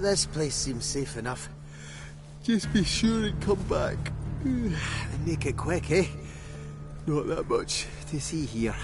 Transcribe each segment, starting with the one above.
This place seems safe enough. Just be sure and come back. And make it quick, eh? Not that much to see here.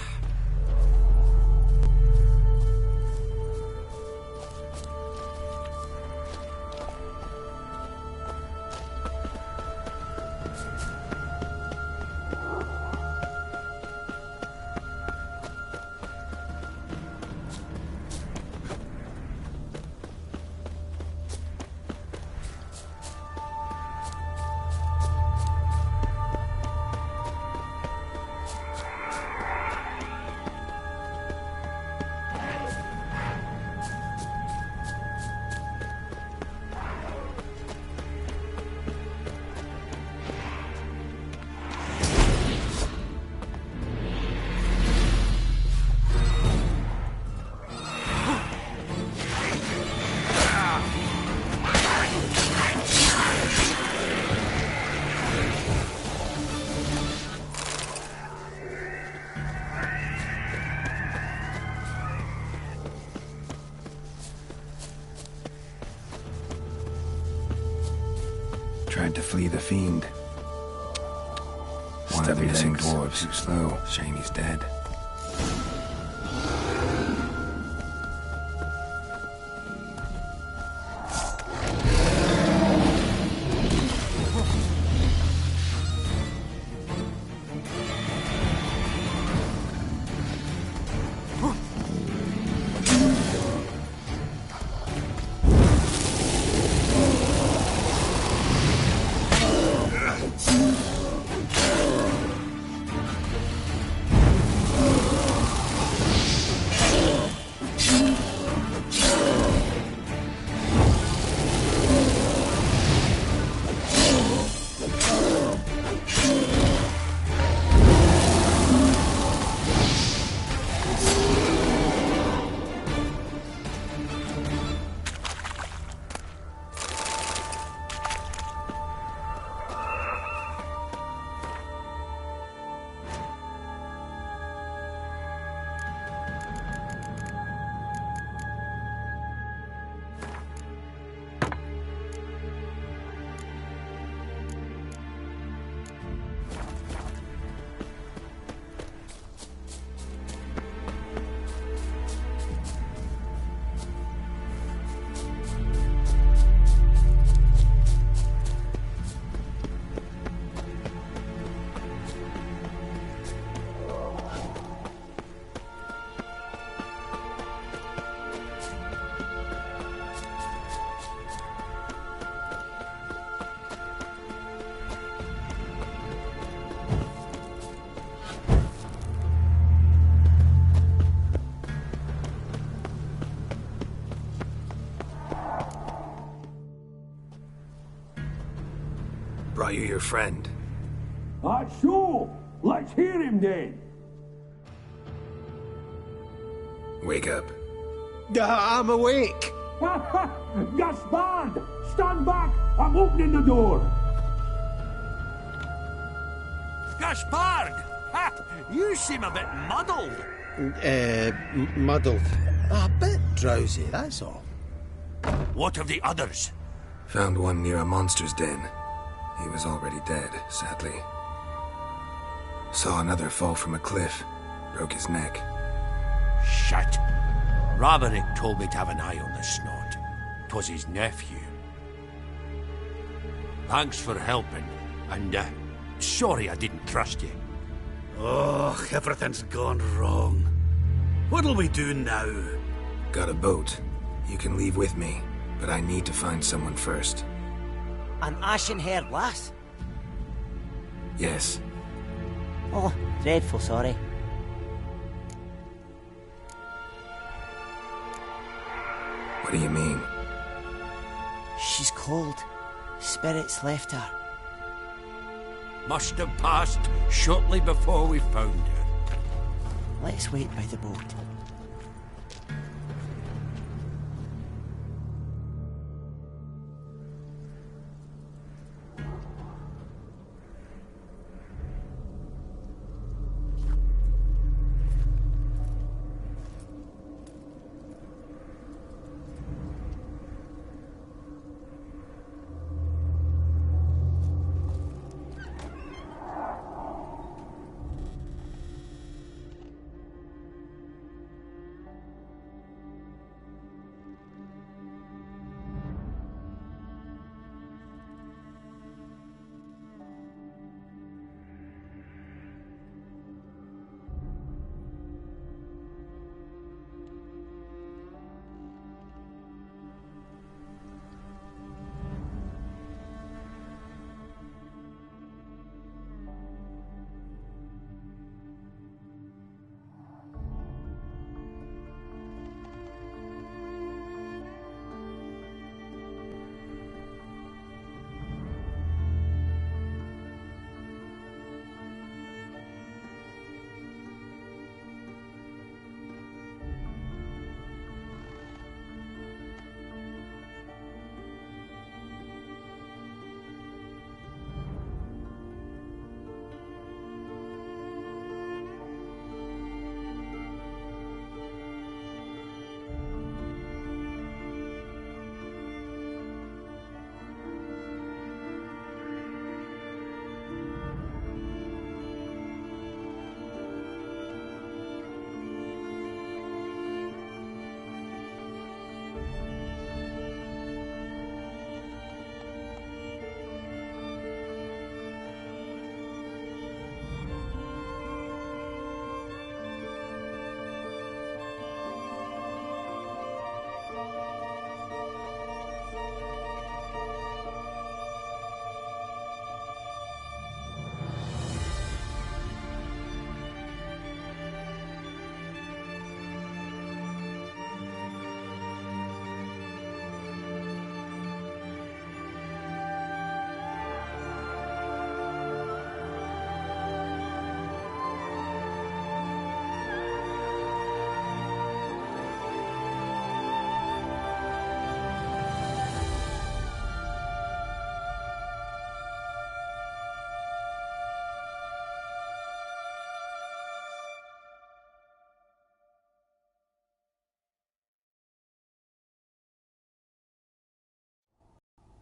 Tried to flee the fiend. One of the missing dwarves. Too slow. Shame he's dead. Brought you your friend. Sure. Let's hear him then. Wake up. I'm awake. Gaspard! Stand back! I'm opening the door! Gaspard! Ha! You seem a bit muddled. Muddled. A bit drowsy, that's all. What of the others? Found one near a monster's den. He was already dead, sadly. Saw another fall from a cliff. Broke his neck. Shit. Roderick told me to have an eye on the snot. 'Twas his nephew. Thanks for helping, and sorry I didn't trust you. Oh, everything's gone wrong. What'll we do now? Got a boat. You can leave with me, but I need to find someone first. An ashen-haired lass? Yes. Oh, dreadful sorry. What do you mean? She's cold. Spirits left her. Must have passed shortly before we found her. Let's wait by the boat.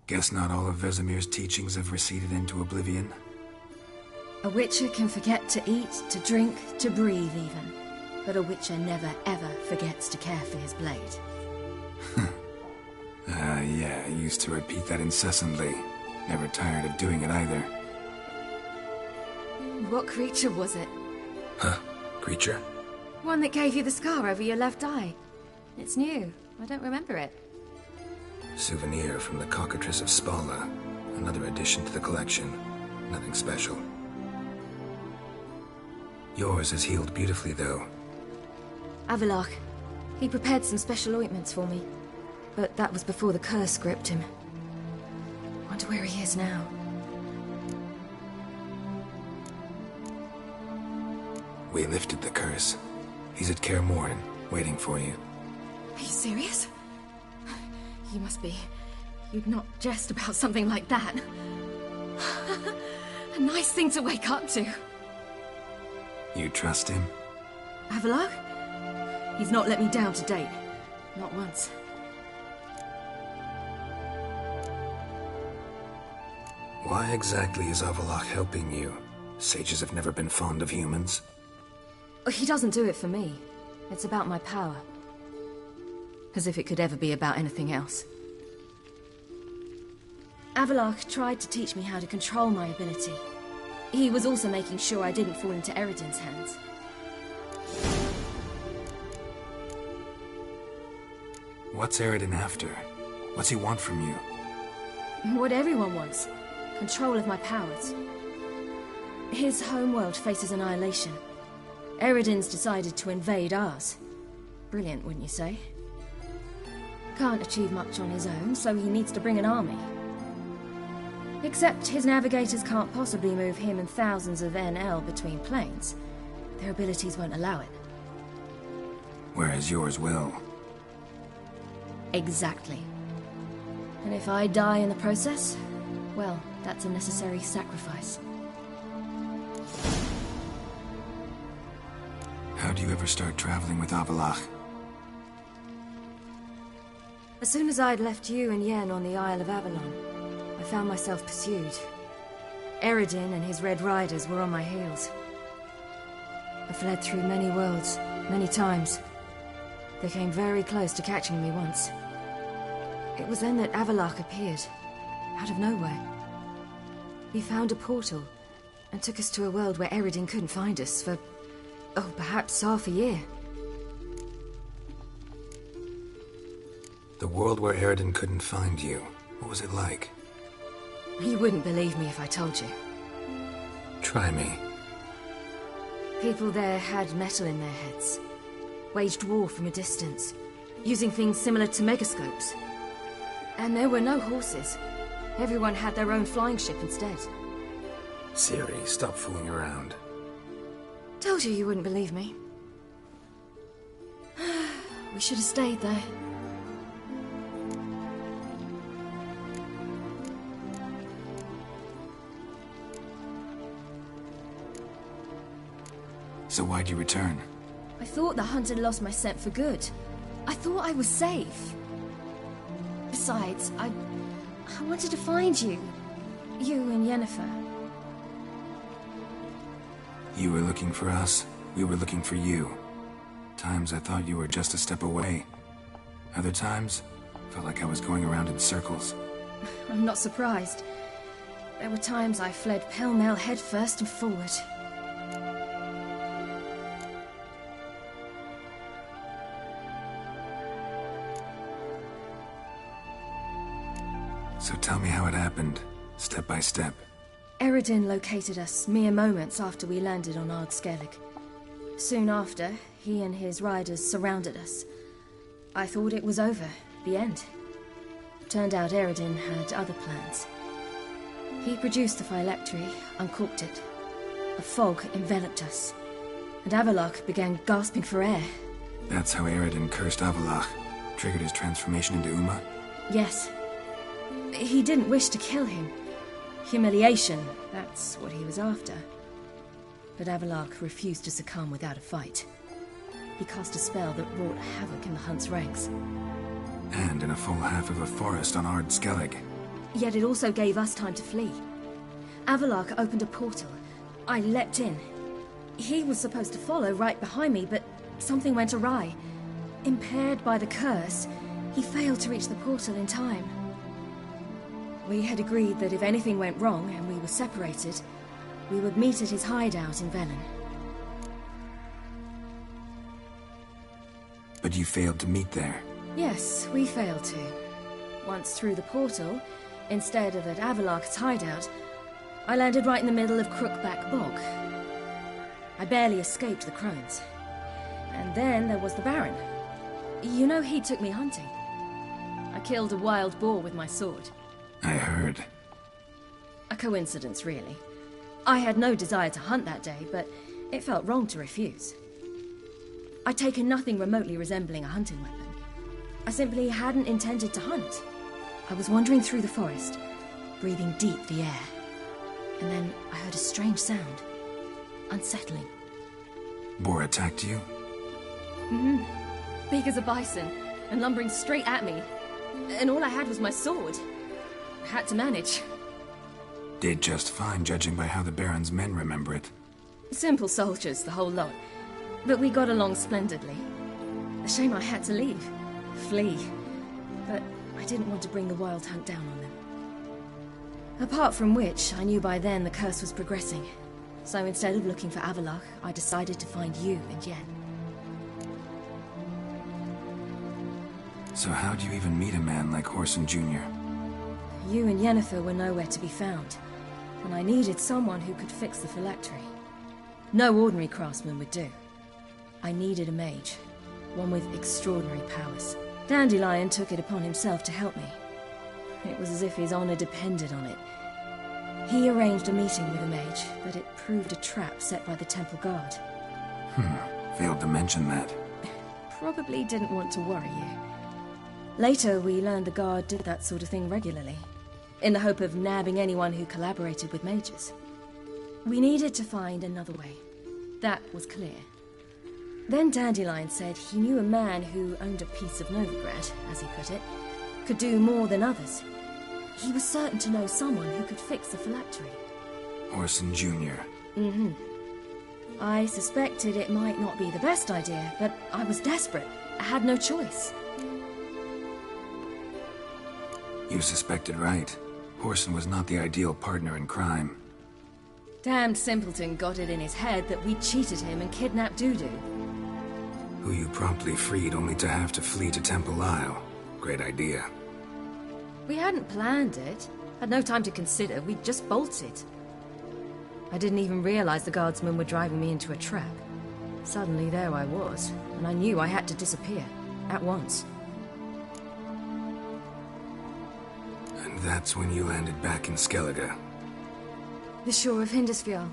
Guess not all of Vesemir's teachings have receded into oblivion. A witcher can forget to eat, to drink, to breathe even. But a witcher never ever forgets to care for his blade. Yeah, I used to repeat that incessantly. Never tired of doing it either. What creature was it? Huh? Creature? One that gave you the scar over your left eye. It's new. I don't remember it. Souvenir from the cockatrice of Spala. Another addition to the collection. Nothing special. Yours has healed beautifully, though. Avalok. He prepared some special ointments for me. But that was before the curse gripped him. Wonder where he is now. We lifted the curse. He's at Kaer Morhen, waiting for you. Are you serious? You must be. You'd not jest about something like that. A nice thing to wake up to. You trust him? Avalok? He's not let me down to date. Not once. Why exactly is Avalok helping you? Sages have never been fond of humans. He doesn't do it for me. It's about my power. As if it could ever be about anything else. Avalok tried to teach me how to control my ability. He was also making sure I didn't fall into Eredin's hands. What's Eredin after? What's he want from you? What everyone wants. Control of my powers. His homeworld faces annihilation. Eredin's decided to invade ours. Brilliant, wouldn't you say? Can't achieve much on his own, so he needs to bring an army. Except his navigators can't possibly move him and thousands of NL between planes. Their abilities won't allow it. Whereas yours will. Exactly. And if I die in the process, well, that's a necessary sacrifice. How do you ever start traveling with Avalok? As soon as I'd left you and Yen on the Isle of Avalon, I found myself pursued. Eredin and his Red Riders were on my heels. I fled through many worlds, many times. They came very close to catching me once. It was then that Avalok appeared, out of nowhere. He found a portal, and took us to a world where Eredin couldn't find us for, oh, perhaps half a year. The world where Eredin couldn't find you. What was it like? You wouldn't believe me if I told you. Try me. People there had metal in their heads. Waged war from a distance, using things similar to megascopes. And there were no horses. Everyone had their own flying ship instead. Ciri, stop fooling around. Told you wouldn't believe me. We should have stayed there. So why'd you return? I thought the hunt had lost my scent for good. I thought I was safe. Besides, I wanted to find you. You and Yennefer. You were looking for us. We were looking for you. Times I thought you were just a step away. Other times, felt like I was going around in circles. I'm not surprised. There were times I fled pell-mell headfirst and forward. So tell me how it happened, step by step. Eredin located us mere moments after we landed on Ard Skellig. Soon after, he and his riders surrounded us. I thought it was over, the end. Turned out Eredin had other plans. He produced the phylactery, uncorked it. A fog enveloped us, and Avalok began gasping for air. That's how Eredin cursed Avalok, triggered his transformation into Uma? Yes. He didn't wish to kill him. Humiliation, that's what he was after. But Avalok refused to succumb without a fight. He cast a spell that wrought havoc in the hunt's ranks. And in a full half of a forest on Ard Skellig. Yet it also gave us time to flee. Avalok opened a portal. I leapt in. He was supposed to follow right behind me, but something went awry. Impaired by the curse, he failed to reach the portal in time. We had agreed that if anything went wrong and we were separated, we would meet at his hideout in Velen. But you failed to meet there. Yes, we failed to. Once through the portal, instead of at Avalok's hideout, I landed right in the middle of Crookback Bog. I barely escaped the crones. And then there was the Baron. You know, he took me hunting. I killed a wild boar with my sword. I heard. A coincidence, really. I had no desire to hunt that day, but it felt wrong to refuse. I'd taken nothing remotely resembling a hunting weapon. I simply hadn't intended to hunt. I was wandering through the forest, breathing deep the air. And then I heard a strange sound. Unsettling. Boar attacked you? Mm-hmm. Big as a bison, and lumbering straight at me. And all I had was my sword. I had to manage. Did just fine, judging by how the Baron's men remember it. Simple soldiers, the whole lot. But we got along splendidly. A shame I had to leave. Flee. But I didn't want to bring the wild hunt down on them. Apart from which, I knew by then the curse was progressing. So instead of looking for Avalok, I decided to find you and Yen. So how'd you even meet a man like Horson Jr.? You and Yennefer were nowhere to be found, and I needed someone who could fix the phylactery. No ordinary craftsman would do. I needed a mage, one with extraordinary powers. Dandelion took it upon himself to help me. It was as if his honor depended on it. He arranged a meeting with a mage, but it proved a trap set by the temple guard. Failed to mention that. Probably didn't want to worry you. Later, we learned the guard did that sort of thing regularly, in the hope of nabbing anyone who collaborated with mages. We needed to find another way. That was clear. Then Dandelion said he knew a man who owned a piece of Novigrad, as he put it, could do more than others. He was certain to know someone who could fix the phylactery. Horson Jr. Mm-hmm. I suspected it might not be the best idea, but I was desperate. I had no choice. You suspected right. Horson was not the ideal partner in crime. Damned simpleton got it in his head that we cheated him and kidnapped Dudu. Who you promptly freed only to have to flee to Temple Isle. Great idea. We hadn't planned it. Had no time to consider. We just bolted. I didn't even realize the guardsmen were driving me into a trap. Suddenly there I was, and I knew I had to disappear. At once. And that's when you landed back in Skellige. The shore of Hindisfjall.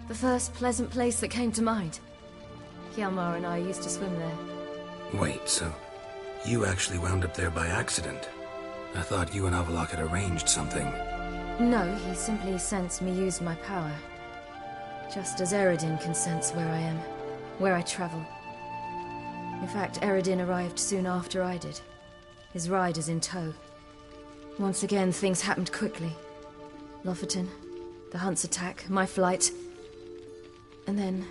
The first pleasant place that came to mind. Hjalmar and I used to swim there. Wait, so you actually wound up there by accident? I thought you and Avalok had arranged something. No, he simply sensed me use my power. Just as Eredin can sense where I am, where I travel. In fact, Eredin arrived soon after I did. His riders in tow. Once again, things happened quickly. Lofoten, the hunt's attack, my flight. And then...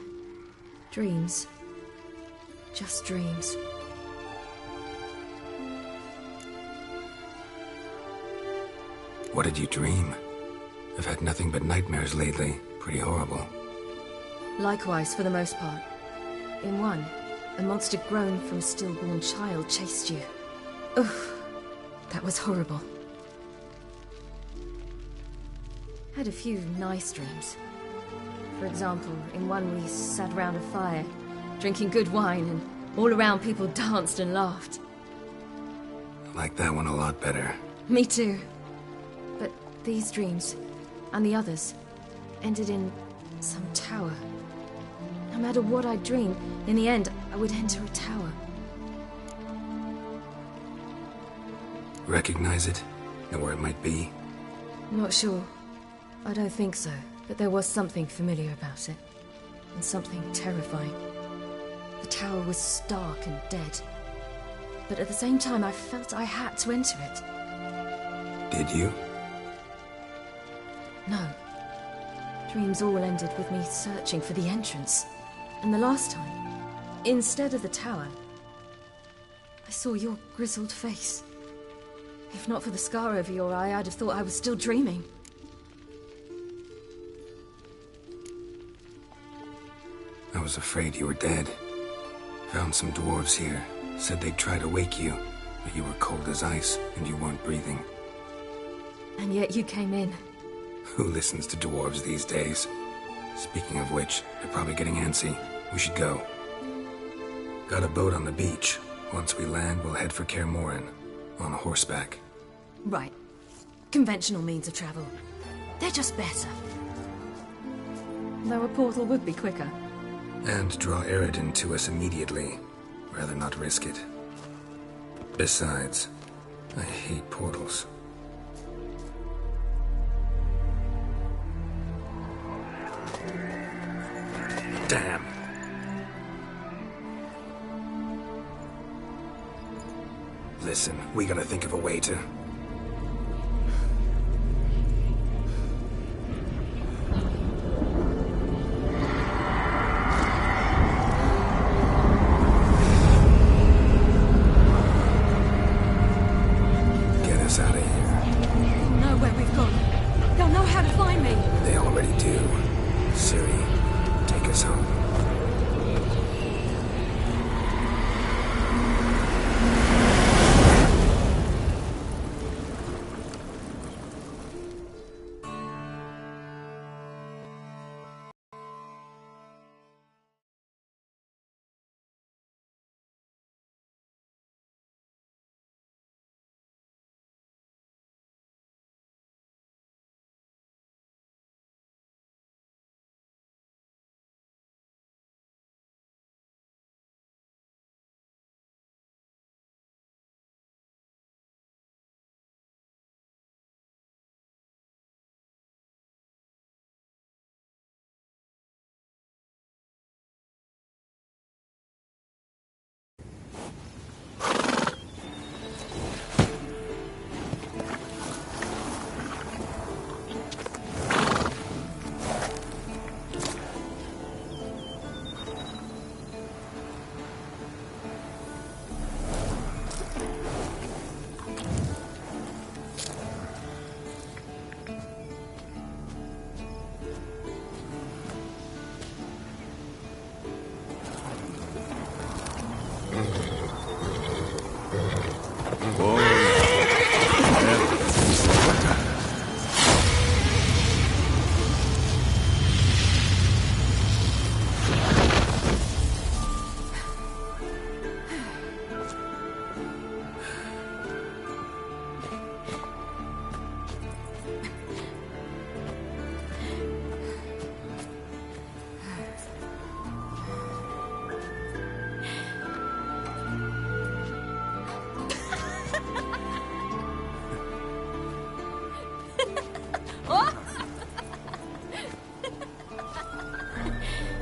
dreams. Just dreams. What did you dream? I've had nothing but nightmares lately. Pretty horrible. Likewise, for the most part. In one, a monster grown from a stillborn child chased you. Ugh, that was horrible. Had a few nice dreams. For example, in one we sat around a fire, drinking good wine, and all around people danced and laughed. I like that one a lot better. Me too. But these dreams, and the others, ended in some tower. No matter what I dreamed, in the end, I would enter a tower. Recognize it? Know where it might be? Not sure. I don't think so, but there was something familiar about it. And something terrifying. The tower was stark and dead. But at the same time, I felt I had to enter it. Did you? No. Dreams all ended with me searching for the entrance. And the last time, instead of the tower, I saw your grizzled face. If not for the scar over your eye, I'd have thought I was still dreaming. I was afraid you were dead. Found some dwarves here. Said they'd try to wake you, but you were cold as ice and you weren't breathing. And yet you came in. Who listens to dwarves these days? Speaking of which, they're probably getting antsy. We should go. Got a boat on the beach. Once we land, we'll head for Kaer Morhen. On horseback. Right. Conventional means of travel. They're just better. Though a portal would be quicker. And draw Eredin to us immediately. Rather not risk it. Besides, I hate portals. Damn. Listen, we gotta think of a way to... get us out of here. They'll know where we've gone. They'll know how to find me. They already do. Ciri, take us home.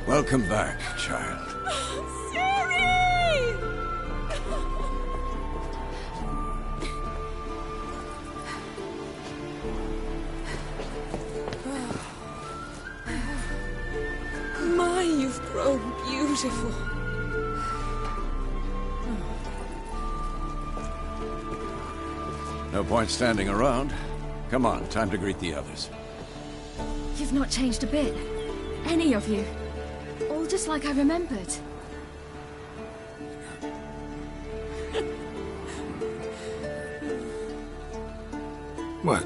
Welcome back, child. My, you've grown beautiful. No point standing around. Come on, time to greet the others. You've not changed a bit. Any of you. All just like I remembered. What?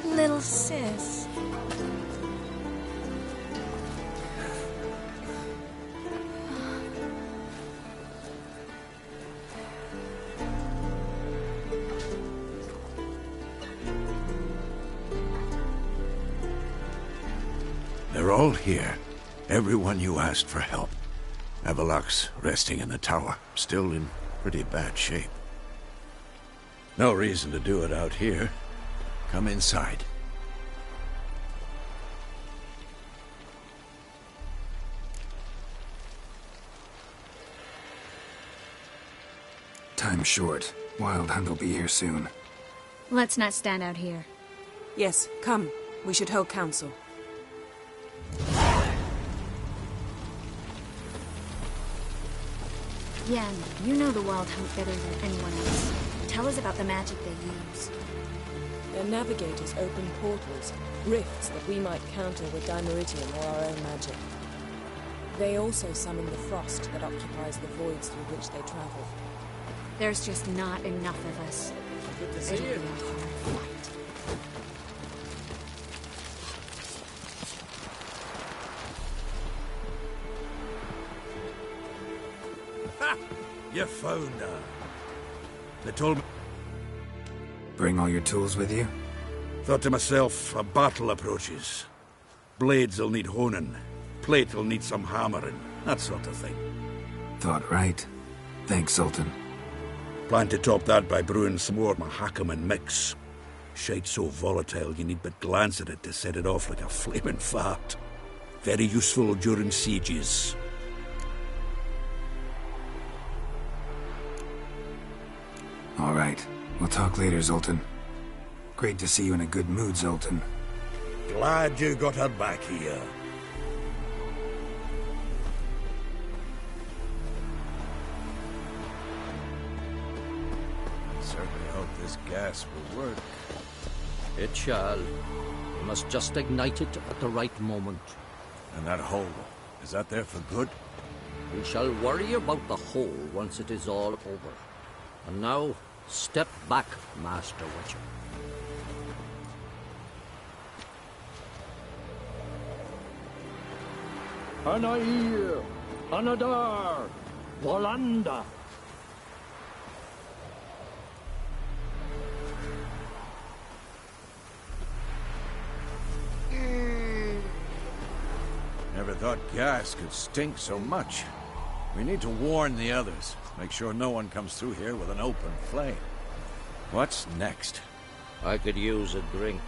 Little sis. They're all here. Everyone you asked for help. Avalok's resting in the tower, still in pretty bad shape. No reason to do it out here. Come inside. Time's short. Wild Hunt will be here soon. Let's not stand out here. Yes, come. We should hold council. Yen, you know the Wild Hunt better than anyone else. Tell us about the magic they use. Their navigators open portals, rifts that we might counter with Dimeridium or our own magic. They also summon the frost that occupies the voids through which they travel. There's just not enough of us. Good to see It'll you. be a hard fight. You found her. They told me... Bring all your tools with you? Thought to myself, a battle approaches. Blades will need honing. Plate will need some hammering. That sort of thing. Thought right. Thanks, Sultan. Plan to top that by brewing some more Mahakaman mix. Shite so volatile you need but glance at it to set it off like a flaming fart. Very useful during sieges. All right. We'll talk later, Zoltan. Great to see you in a good mood, Zoltan. Glad you got her back here. Certainly hope this gas will work. It shall. We must just ignite it at the right moment. And that hole, is that there for good? We shall worry about the hole once it is all over. And now, step back, Master Witcher. Anair, Anadar, Volanda. Never thought gas could stink so much. We need to warn the others. Make sure no one comes through here with an open flame. What's next? I could use a drink.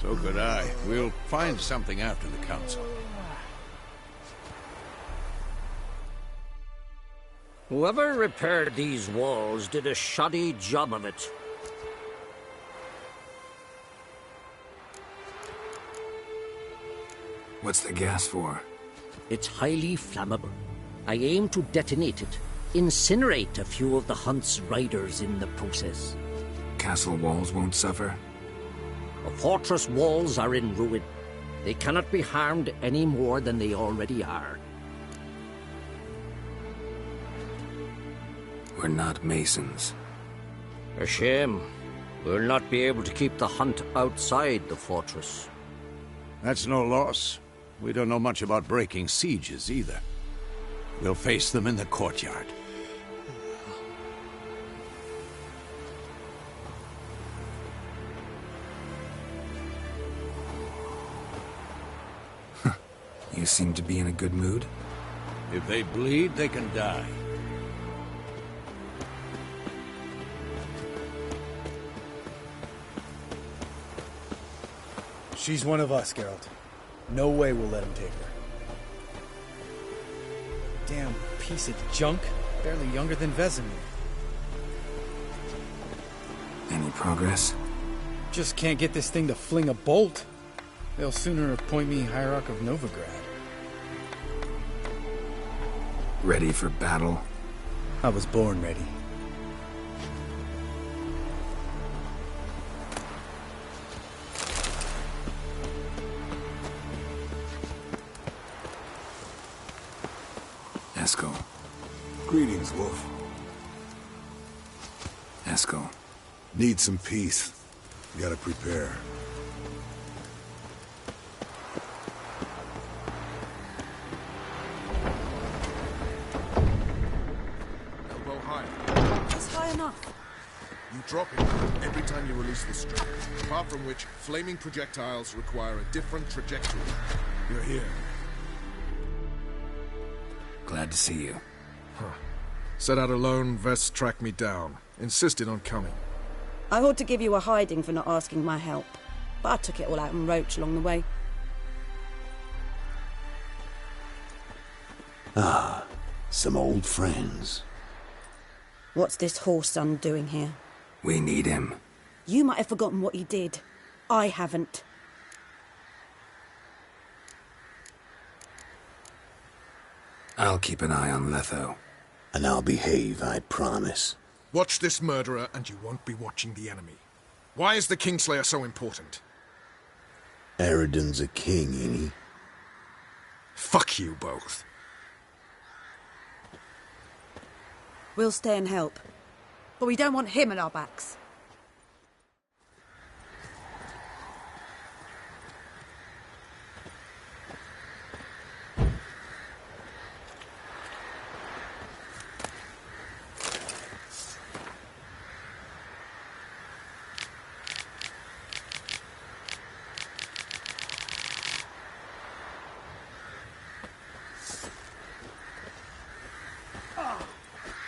So could I. We'll find something after the council. Whoever repaired these walls did a shoddy job of it. What's the gas for? It's highly flammable. I aim to detonate it, incinerate a few of the Hunt's riders in the process. Castle walls won't suffer? The fortress walls are in ruin. They cannot be harmed any more than they already are. We're not masons. A shame. We'll not be able to keep the Hunt outside the fortress. That's no loss. We don't know much about breaking sieges either. We'll face them in the courtyard. You seem to be in a good mood. If they bleed, they can die. She's one of us, Geralt. No way we'll let him take her. Damn piece of junk. Barely younger than Vesemir. Any progress? Just can't get this thing to fling a bolt. They'll sooner appoint me Hierarch of Novigrad. Ready for battle? I was born ready. Eskel. Greetings, Wolf. Eskel. Need some peace. Gotta prepare. Elbow high. That's high enough. You drop it every time you release the string. Apart from which, flaming projectiles require a different trajectory. You're here. Glad to see you. Set out alone, Vest tracked me down. Insisted on coming. I ought to give you a hiding for not asking my help, but I took it all out in Roach along the way. Ah, some old friends. What's this horse son doing here? We need him. You might have forgotten what he did. I haven't. I'll keep an eye on Letho. And I'll behave, I promise. Watch this murderer, and you won't be watching the enemy. Why is the Kingslayer so important? Eridan's a king, ain't he? Fuck you both. We'll stay and help. But we don't want him at our backs.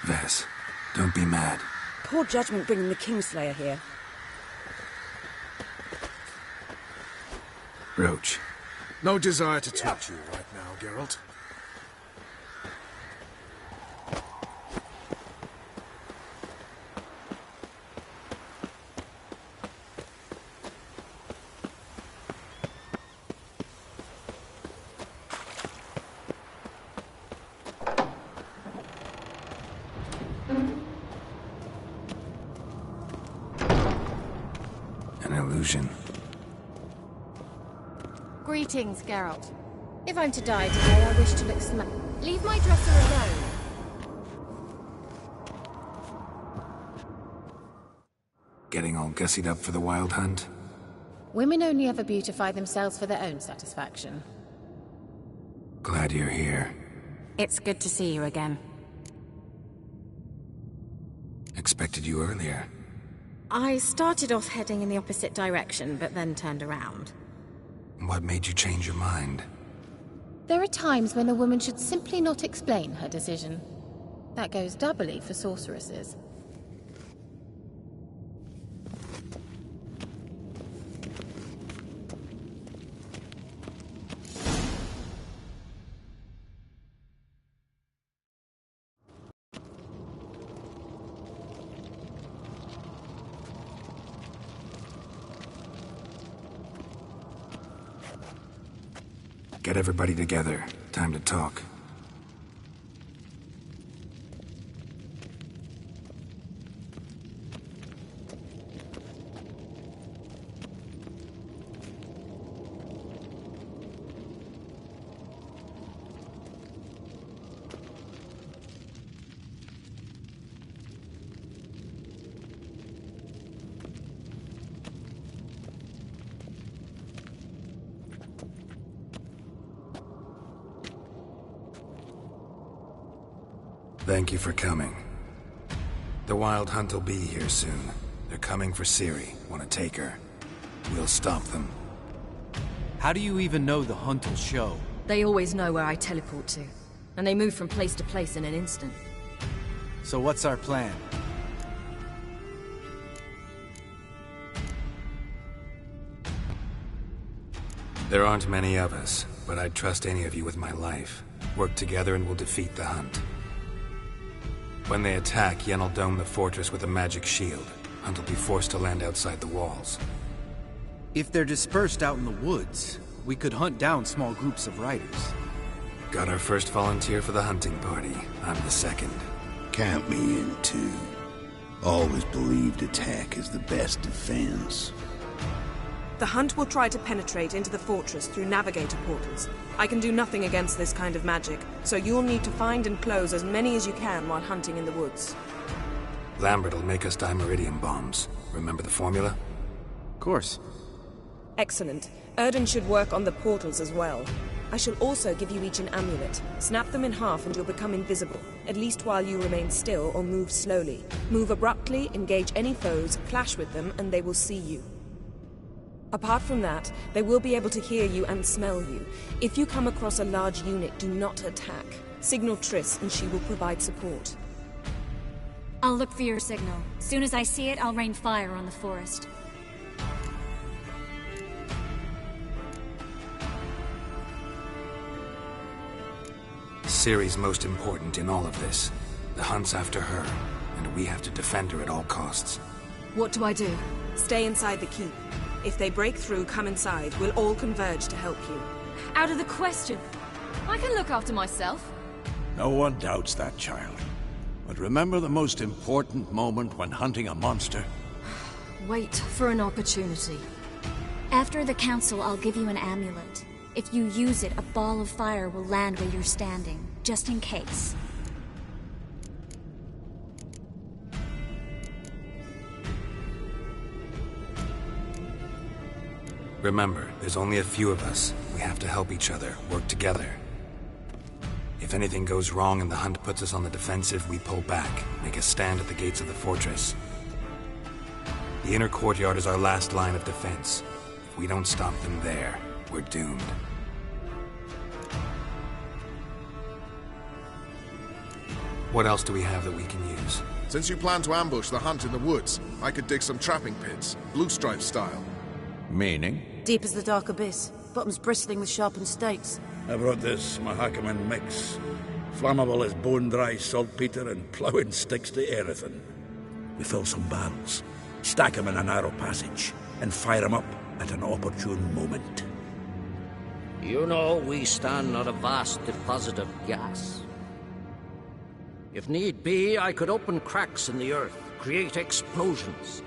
Vess, don't be mad. Poor judgment bringing the Kingslayer here. Roach. No desire to talk to you right now, Geralt. An illusion. Greetings, Geralt. If I'm to die today, I wish to look Leave my dresser alone. Getting all gussied up for the wild hunt? Women only ever beautify themselves for their own satisfaction. Glad you're here. It's good to see you again. Expected you earlier. I started off heading in the opposite direction, but then turned around. What made you change your mind? There are times when a woman should simply not explain her decision. That goes doubly for sorceresses. Get everybody together. Time to talk. Thank you for coming. The Wild Hunt will be here soon. They're coming for Ciri. Want to take her? We'll stop them. How do you even know the hunt will show? They always know where I teleport to. And they move from place to place in an instant. So what's our plan? There aren't many of us, but I'd trust any of you with my life. Work together and we'll defeat the hunt. When they attack, Yen will dome the fortress with a magic shield. Hunt will be forced to land outside the walls. If they're dispersed out in the woods, we could hunt down small groups of riders. Got our first volunteer for the hunting party. I'm the second. Count me in too. Always believed attack is the best defense. The hunt will try to penetrate into the fortress through navigator portals. I can do nothing against this kind of magic, so you'll need to find and close as many as you can while hunting in the woods. Lambert will make us dimeridium bombs. Remember the formula? Of course. Excellent. Erden should work on the portals as well. I shall also give you each an amulet. Snap them in half and you'll become invisible, at least while you remain still or move slowly. Move abruptly, engage any foes, clash with them, and they will see you. Apart from that, they will be able to hear you and smell you. If you come across a large unit, do not attack. Signal Triss and she will provide support. I'll look for your signal. As soon as I see it, I'll rain fire on the forest. Ciri's most important in all of this. The hunt's after her, and we have to defend her at all costs. What do I do? Stay inside the keep. If they break through, come inside. We'll all converge to help you. Out of the question. I can look after myself. No one doubts that, child. But remember the most important moment when hunting a monster? Wait for an opportunity. After the council, I'll give you an amulet. If you use it, a ball of fire will land where you're standing, just in case. Remember, there's only a few of us. We have to help each other, work together. If anything goes wrong and the hunt puts us on the defensive, we pull back, make a stand at the gates of the fortress. The inner courtyard is our last line of defense. If we don't stop them there, we're doomed. What else do we have that we can use? Since you plan to ambush the hunt in the woods, I could dig some trapping pits, blue stripe style. Meaning? Deep as the dark abyss, bottoms bristling with sharpened stakes. I brought this Mahakaman mix. Flammable as bone-dry saltpeter and ploughing sticks to anything. We fill some barrels, stack them in a narrow passage, and fire them up at an opportune moment. You know, we stand on a vast deposit of gas. If need be, I could open cracks in the earth, create explosions.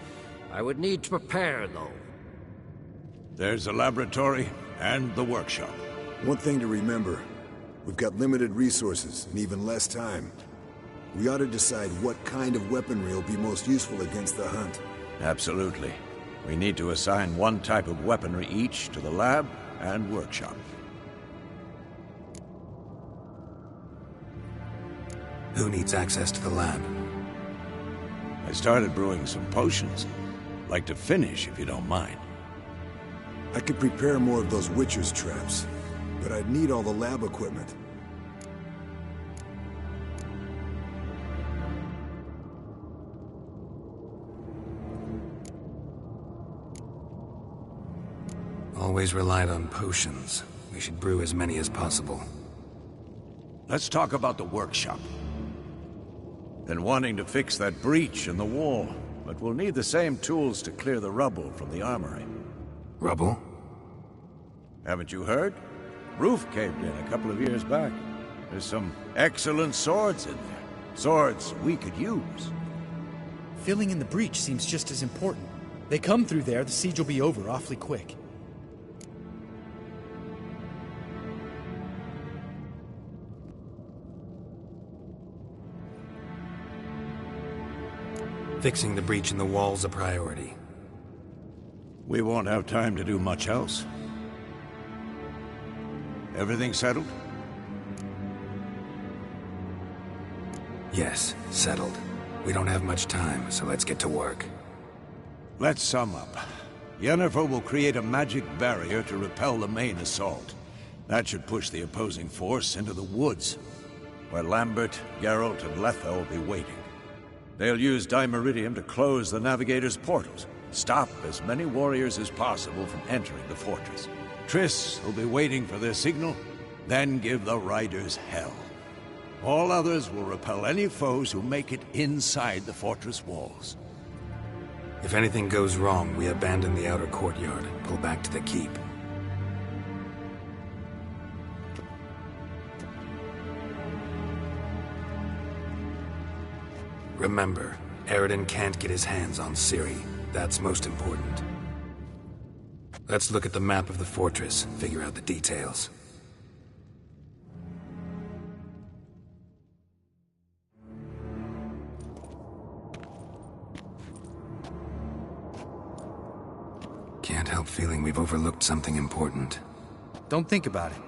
I would need to prepare, though. There's a laboratory and the workshop. One thing to remember, we've got limited resources and even less time. We ought to decide what kind of weaponry will be most useful against the hunt. Absolutely. We need to assign one type of weaponry each to the lab and workshop. Who needs access to the lab? I started brewing some potions. Like to finish, if you don't mind. I could prepare more of those Witcher's traps, but I'd need all the lab equipment. Always relied on potions. We should brew as many as possible. Let's talk about the workshop. Been wanting to fix that breach in the wall, but we'll need the same tools to clear the rubble from the armory. Rubble? Haven't you heard? Roof caved in a couple of years back. There's some excellent swords in there. Swords we could use. Filling in the breach seems just as important. They come through there, the siege will be over awfully quick. Fixing the breach in the wall's a priority. We won't have time to do much else. Everything settled? Yes, settled. We don't have much time, so let's get to work. Let's sum up. Yennefer will create a magic barrier to repel the main assault. That should push the opposing force into the woods, where Lambert, Geralt, and Letha will be waiting. They'll use Dimeridium to close the Navigator's portals, stop as many warriors as possible from entering the fortress. Triss will be waiting for their signal, then give the riders hell. All others will repel any foes who make it inside the fortress walls. If anything goes wrong, we abandon the outer courtyard, pull back to the keep. Remember, Eredin can't get his hands on Ciri. That's most important. Let's look at the map of the fortress, figure out the details. Can't help feeling we've overlooked something important. Don't think about it.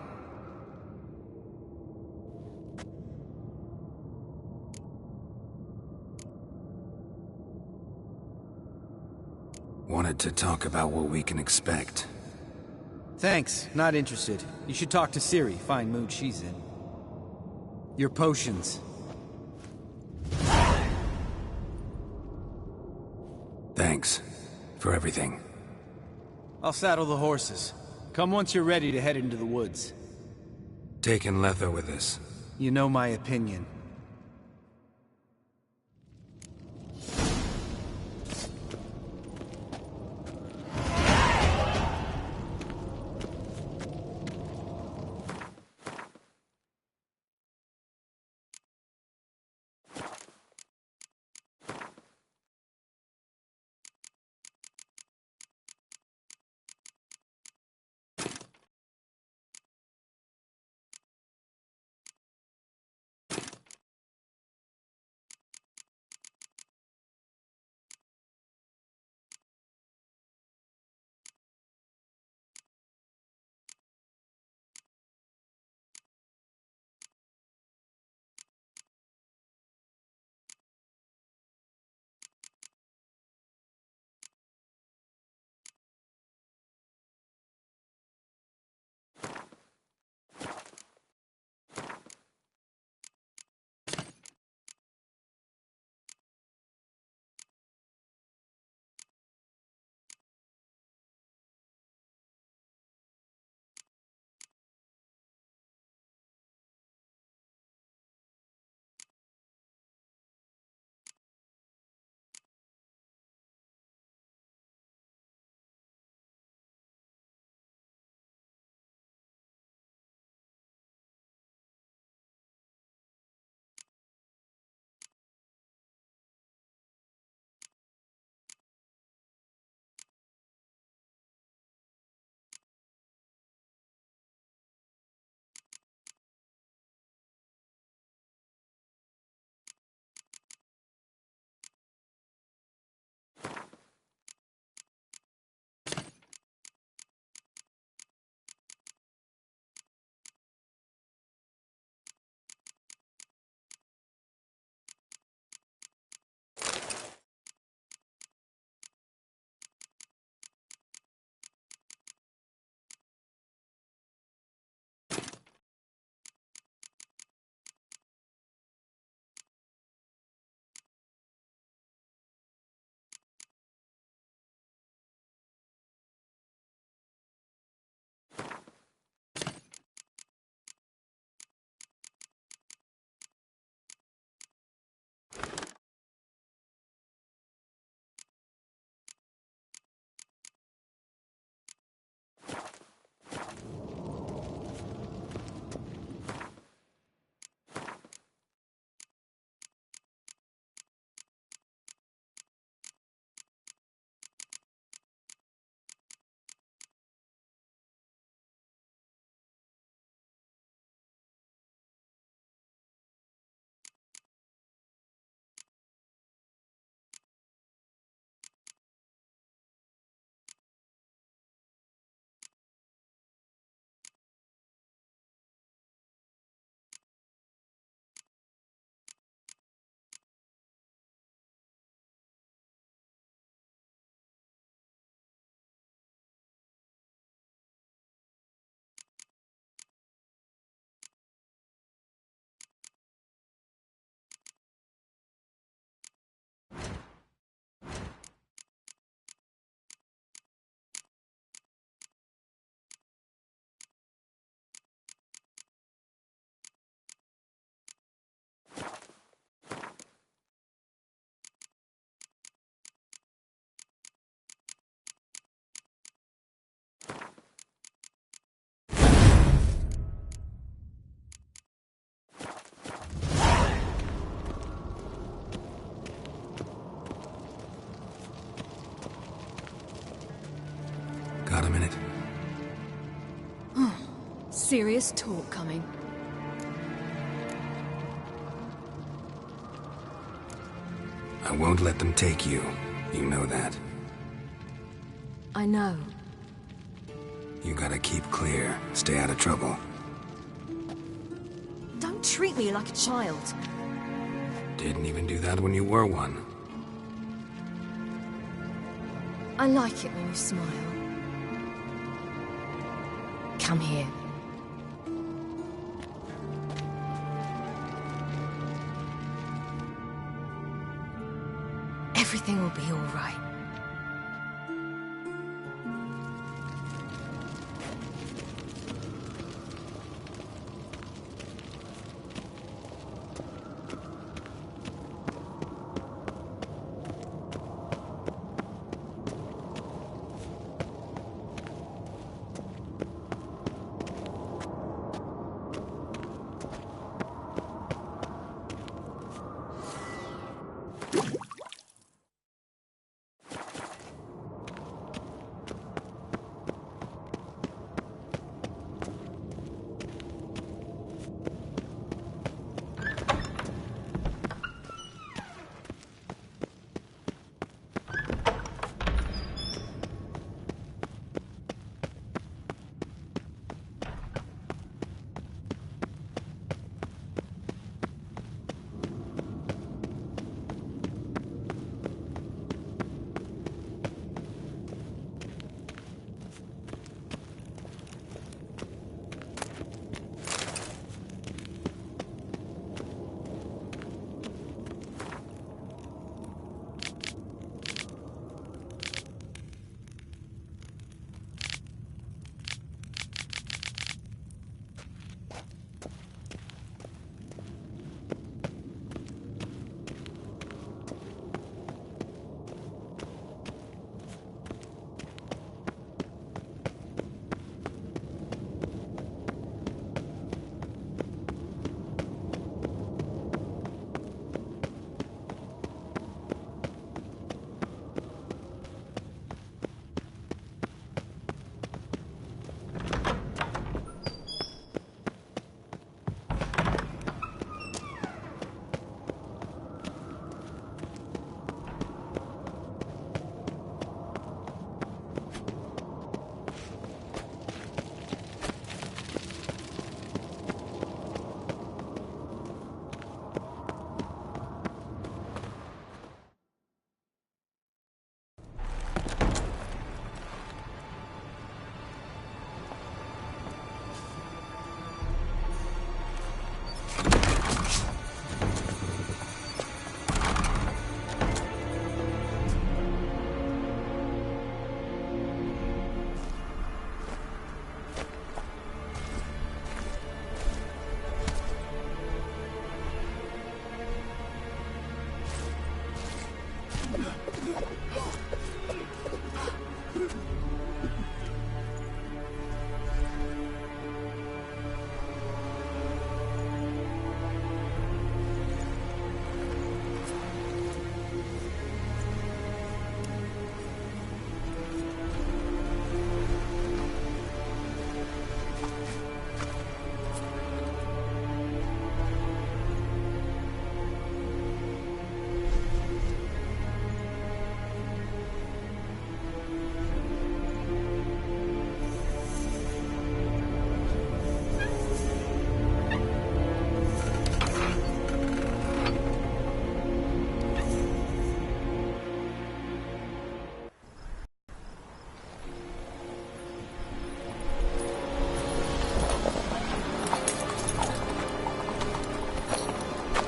Wanted to talk about what we can expect. Thanks, not interested. You should talk to Ciri, fine mood she's in. Your potions. Thanks for everything. I'll saddle the horses. Come once you're ready to head into the woods. Taking Letha with us. You know my opinion. minute? Serious talk coming. I won't let them take you. You know that. I know. You gotta keep clear. Stay out of trouble. Don't treat me like a child. Didn't even do that when you were one. I like it when you smile. Come here. Everything will be all right.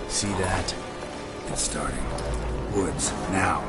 See that? It's starting. Woods, now.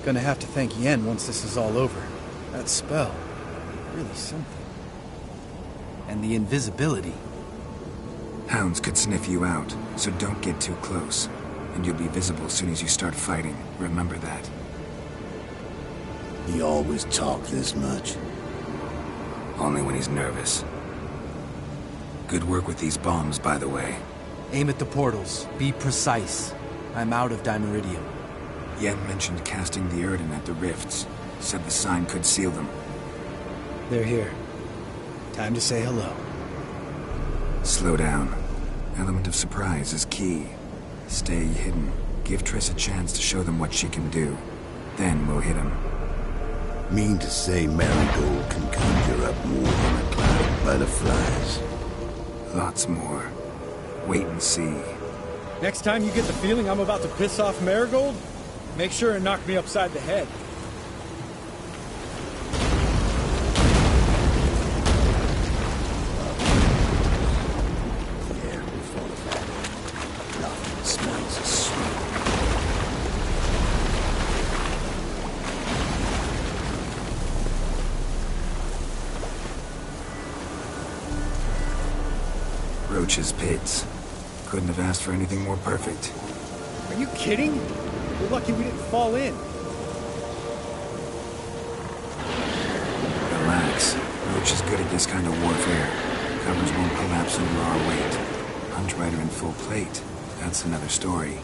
Gonna have to thank Yen once this is all over. That spell, really something. And the invisibility. Hounds could sniff you out, so don't get too close. And you'll be visible as soon as you start fighting. Remember that. He always talk this much. Only when he's nervous. Good work with these bombs, by the way. Aim at the portals. Be precise. I'm out of Dimeridium. Yen mentioned casting the Erden at the rifts. Said the sign could seal them. They're here. Time to say hello. Slow down. Element of surprise is key. Stay hidden. Give Triss a chance to show them what she can do. Then we'll hit them. Mean to say Marigold can conjure up more than a cloud of butterflies? Lots more. Wait and see. Next time you get the feeling I'm about to piss off Marigold, make sure and knock me upside the head. Roach's pits. Couldn't have asked for anything more perfect. Are you kidding? We're lucky we didn't fall in. Relax. Roach is good at this kind of warfare. Covers won't collapse under our weight. Hunt Rider in full plate. That's another story.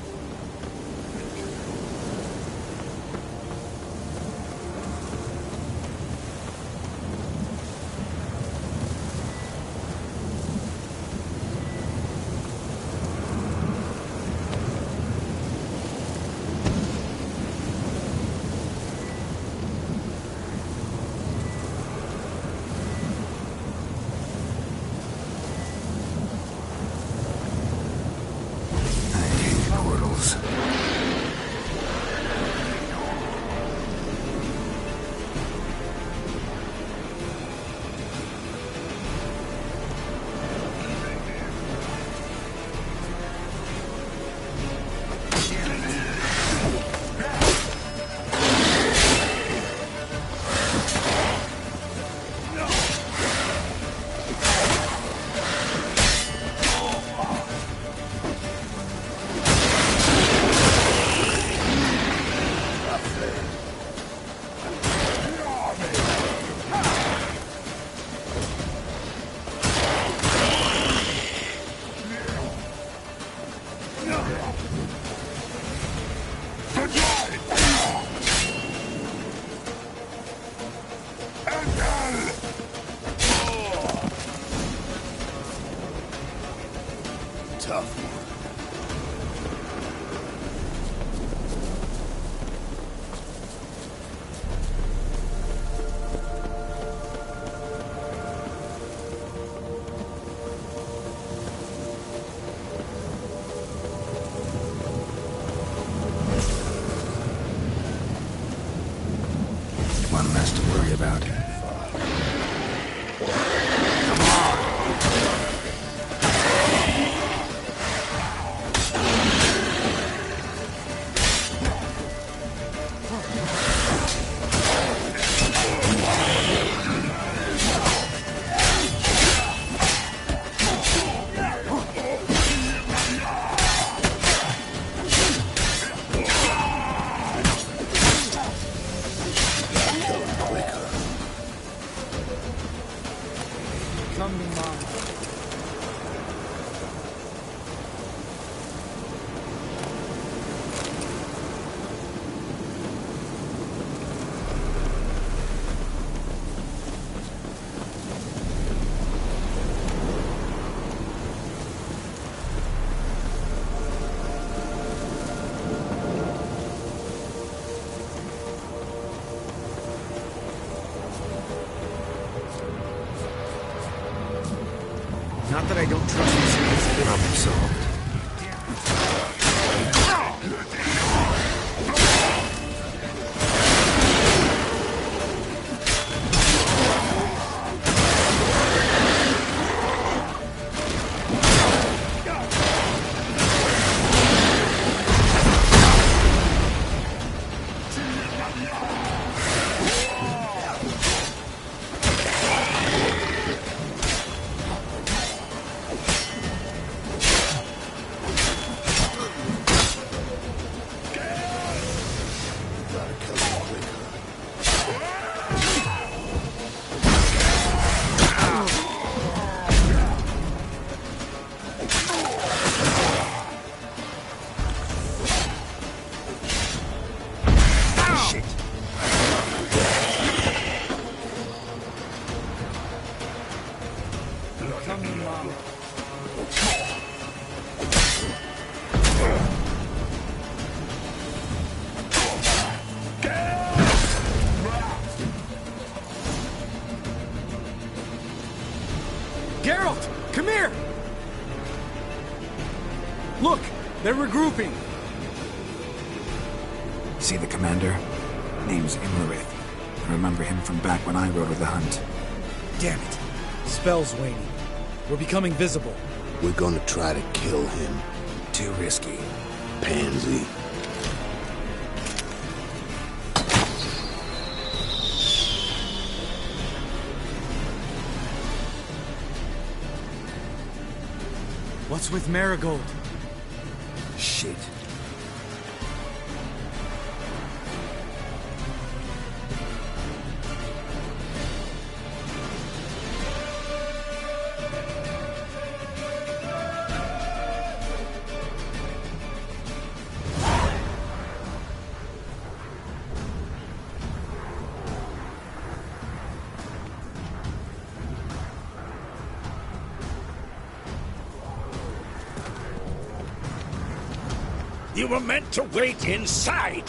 One less to worry about. Not that I don't trust this. Problem solved. Geralt! Come here! Look! They're regrouping! See the commander? Name's Imlerith. I remember him from back when I rode with the hunt. Damn it. Spell's waning. We're becoming visible. We're gonna try to kill him. Too risky. Pansy. What's with Marigold? Shit. You were meant to wait inside!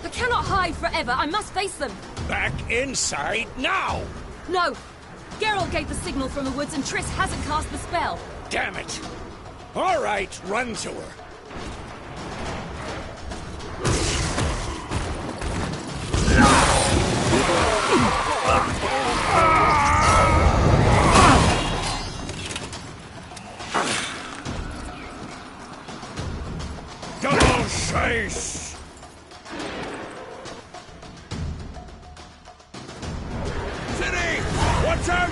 I cannot hide forever. I must face them. Back inside now! No! Geralt gave the signal from the woods and Triss hasn't cast the spell. Damn it! All right, run to her. Double chase! City! Watch out!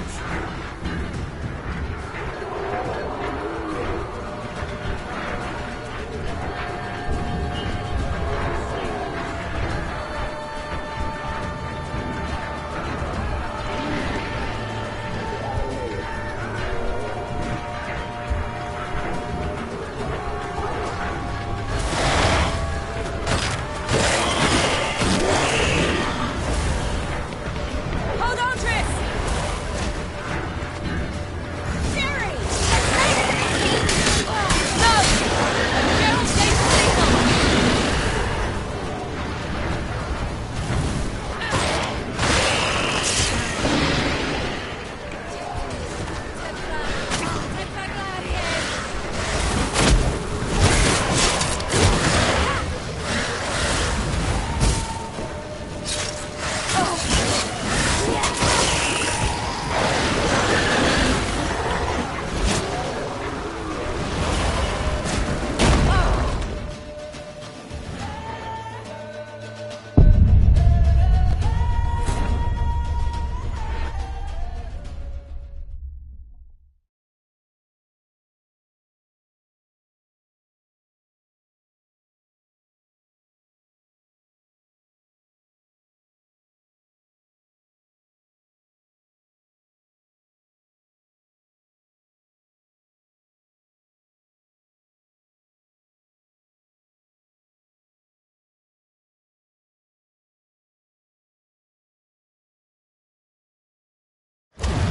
Hold on, Triss! Sherry! No!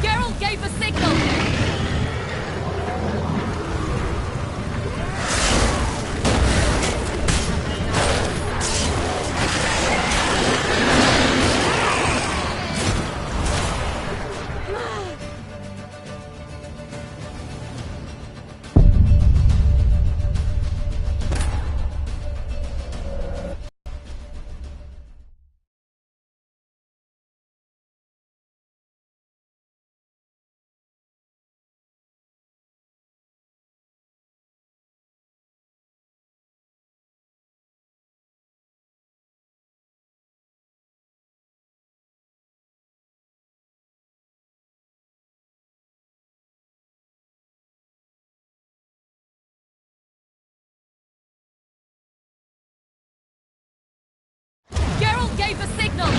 Geralt gave the signal! Geralt gave the signal! Geralt gave the signal!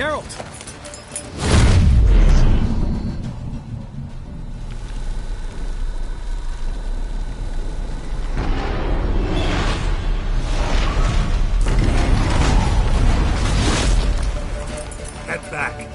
Geralt! Head back.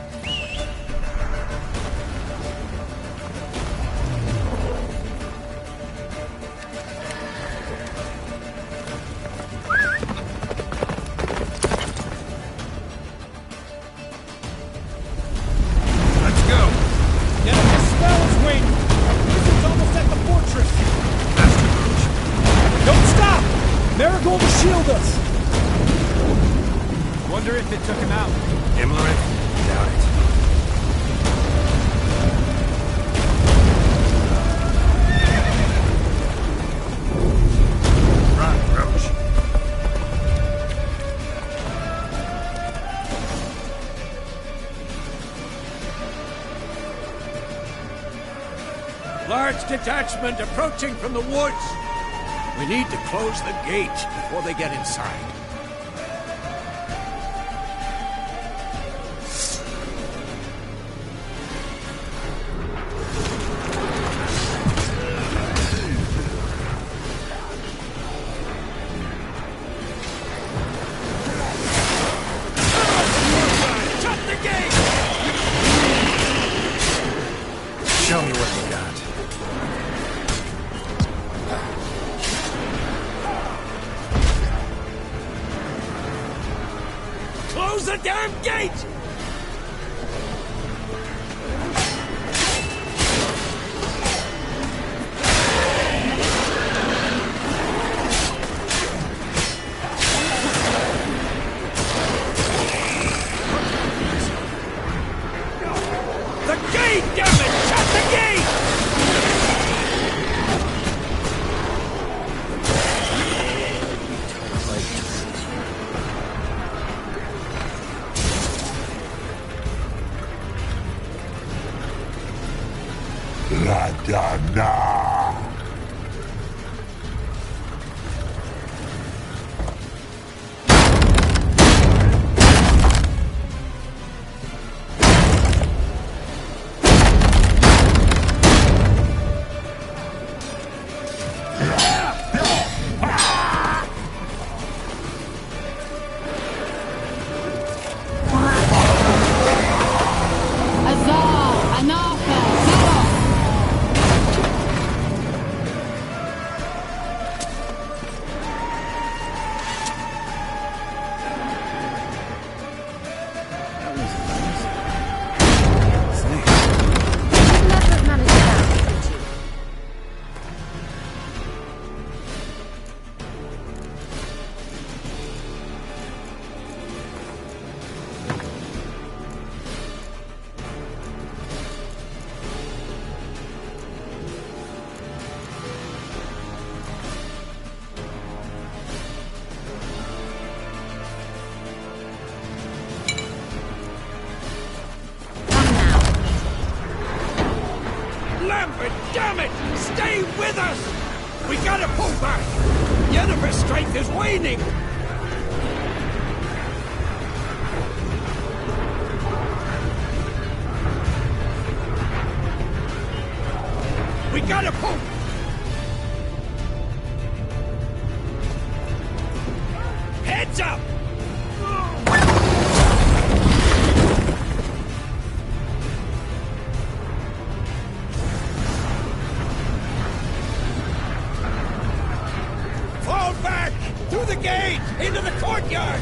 Marigold to shield us! Wonder if it took him out. Imlerith? Doubt it. Run, Roach. Large detachment approaching from the woods. We need to close the gate before they get inside. Shut the gate! Show me what you got. Close the damn gate! The gate, damn it! Shut the gate! La Dana! Lambert, damn it! Stay with us! We gotta pull back! Yennefer's strength is waning! We gotta pull! Heads up! Fall back! Through the gate! Into the courtyard!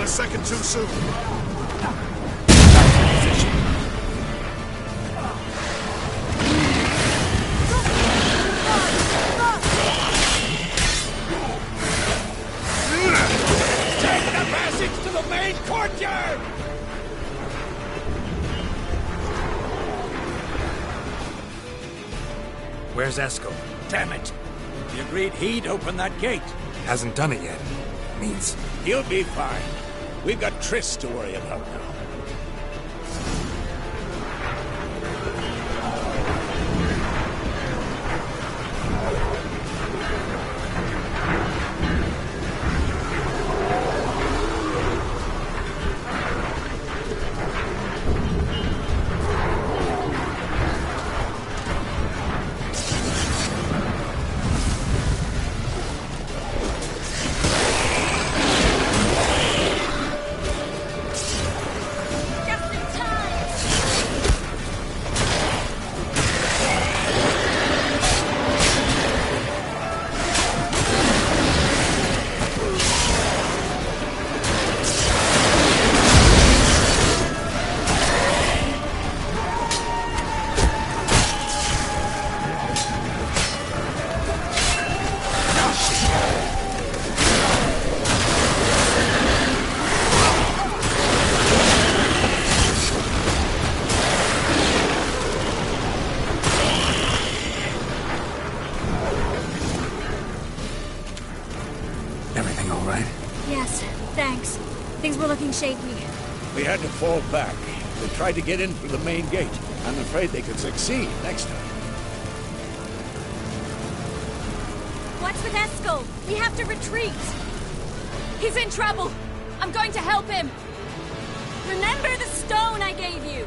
a second too soon. Take the passage to the main courtyard! Where's Esco? Damn it! He agreed he'd open that gate. Hasn't done it yet. Means He'll be fine. We've got Triss to worry about now. everything all right? Yes, thanks. Things were looking shaky. We had to fall back. They tried to get in through the main gate. I'm afraid they could succeed next time. What's with Eskel? We have to retreat. He's in trouble. I'm going to help him. Remember the stone I gave you?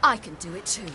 I can do it too.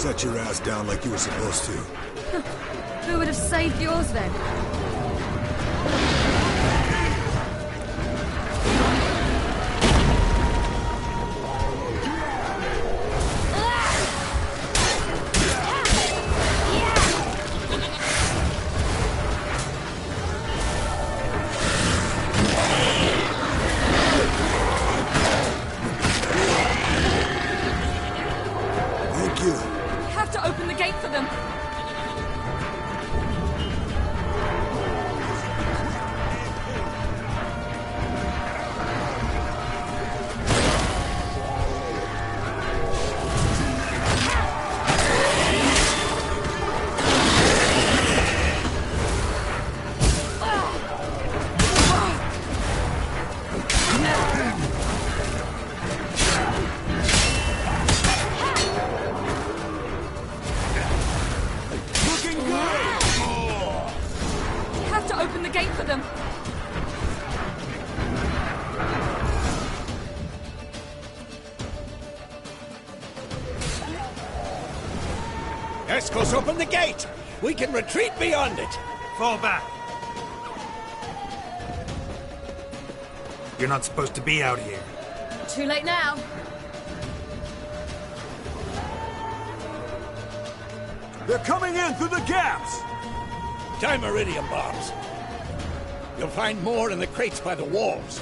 Set your ass down like you were supposed to. Who would have saved yours then? you. We have to open the gate for them. Open the gate for them. Escos, open the gate! We can retreat beyond it! Fall back. You're not supposed to be out here. Too late now. They're coming in through the gaps! Dimeridium bombs. You'll find more in the crates by the walls.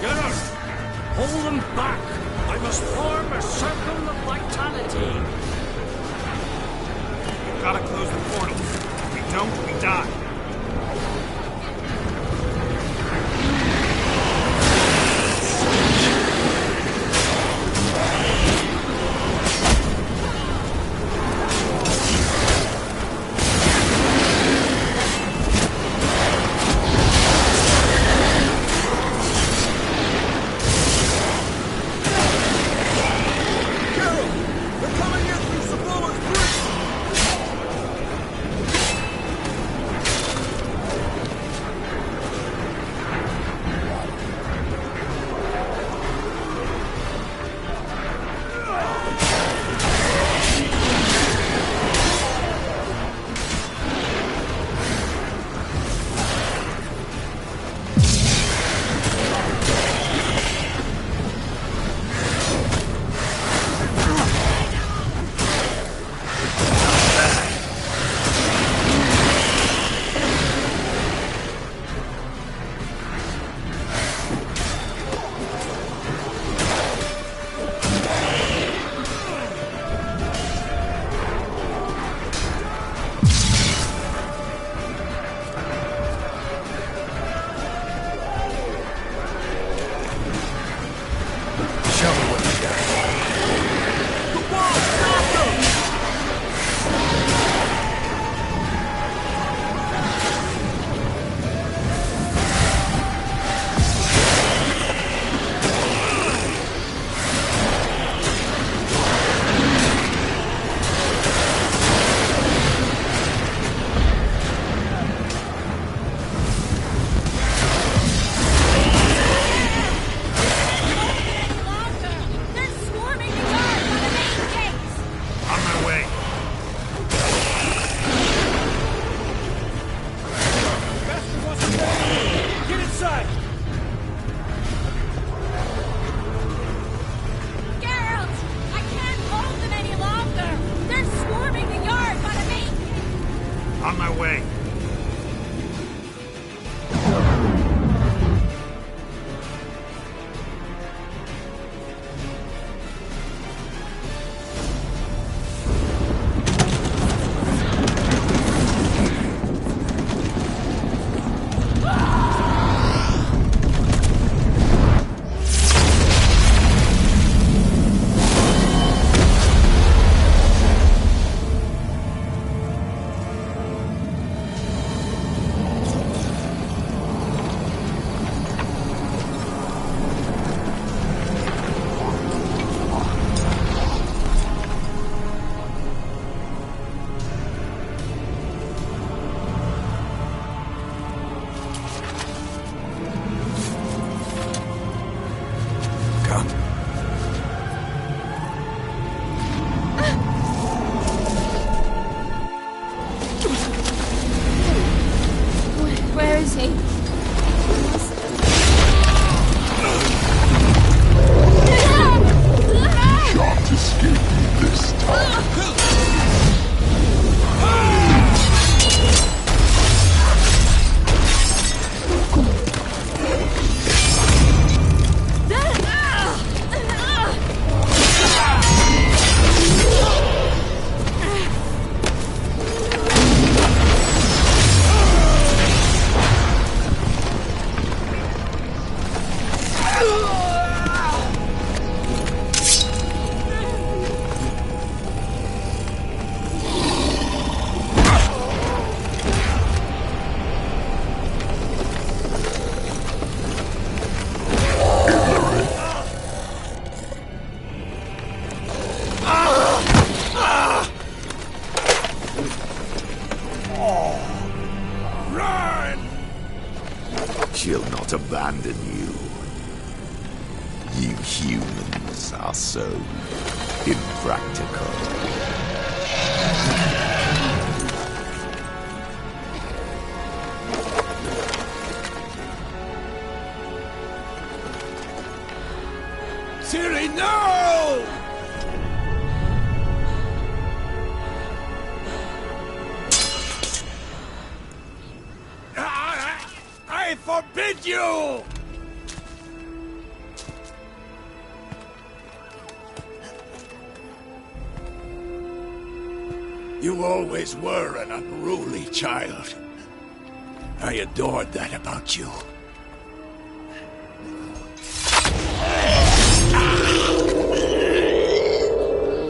Get us! Hold them back! I must form a circle of vitality. We've got to close the portal. If we don't, we die. On my way. Where is he? Can't escape me this time. Humans are so impractical. Ciri, no! I forbid you! You always were an unruly child. I adored that about you.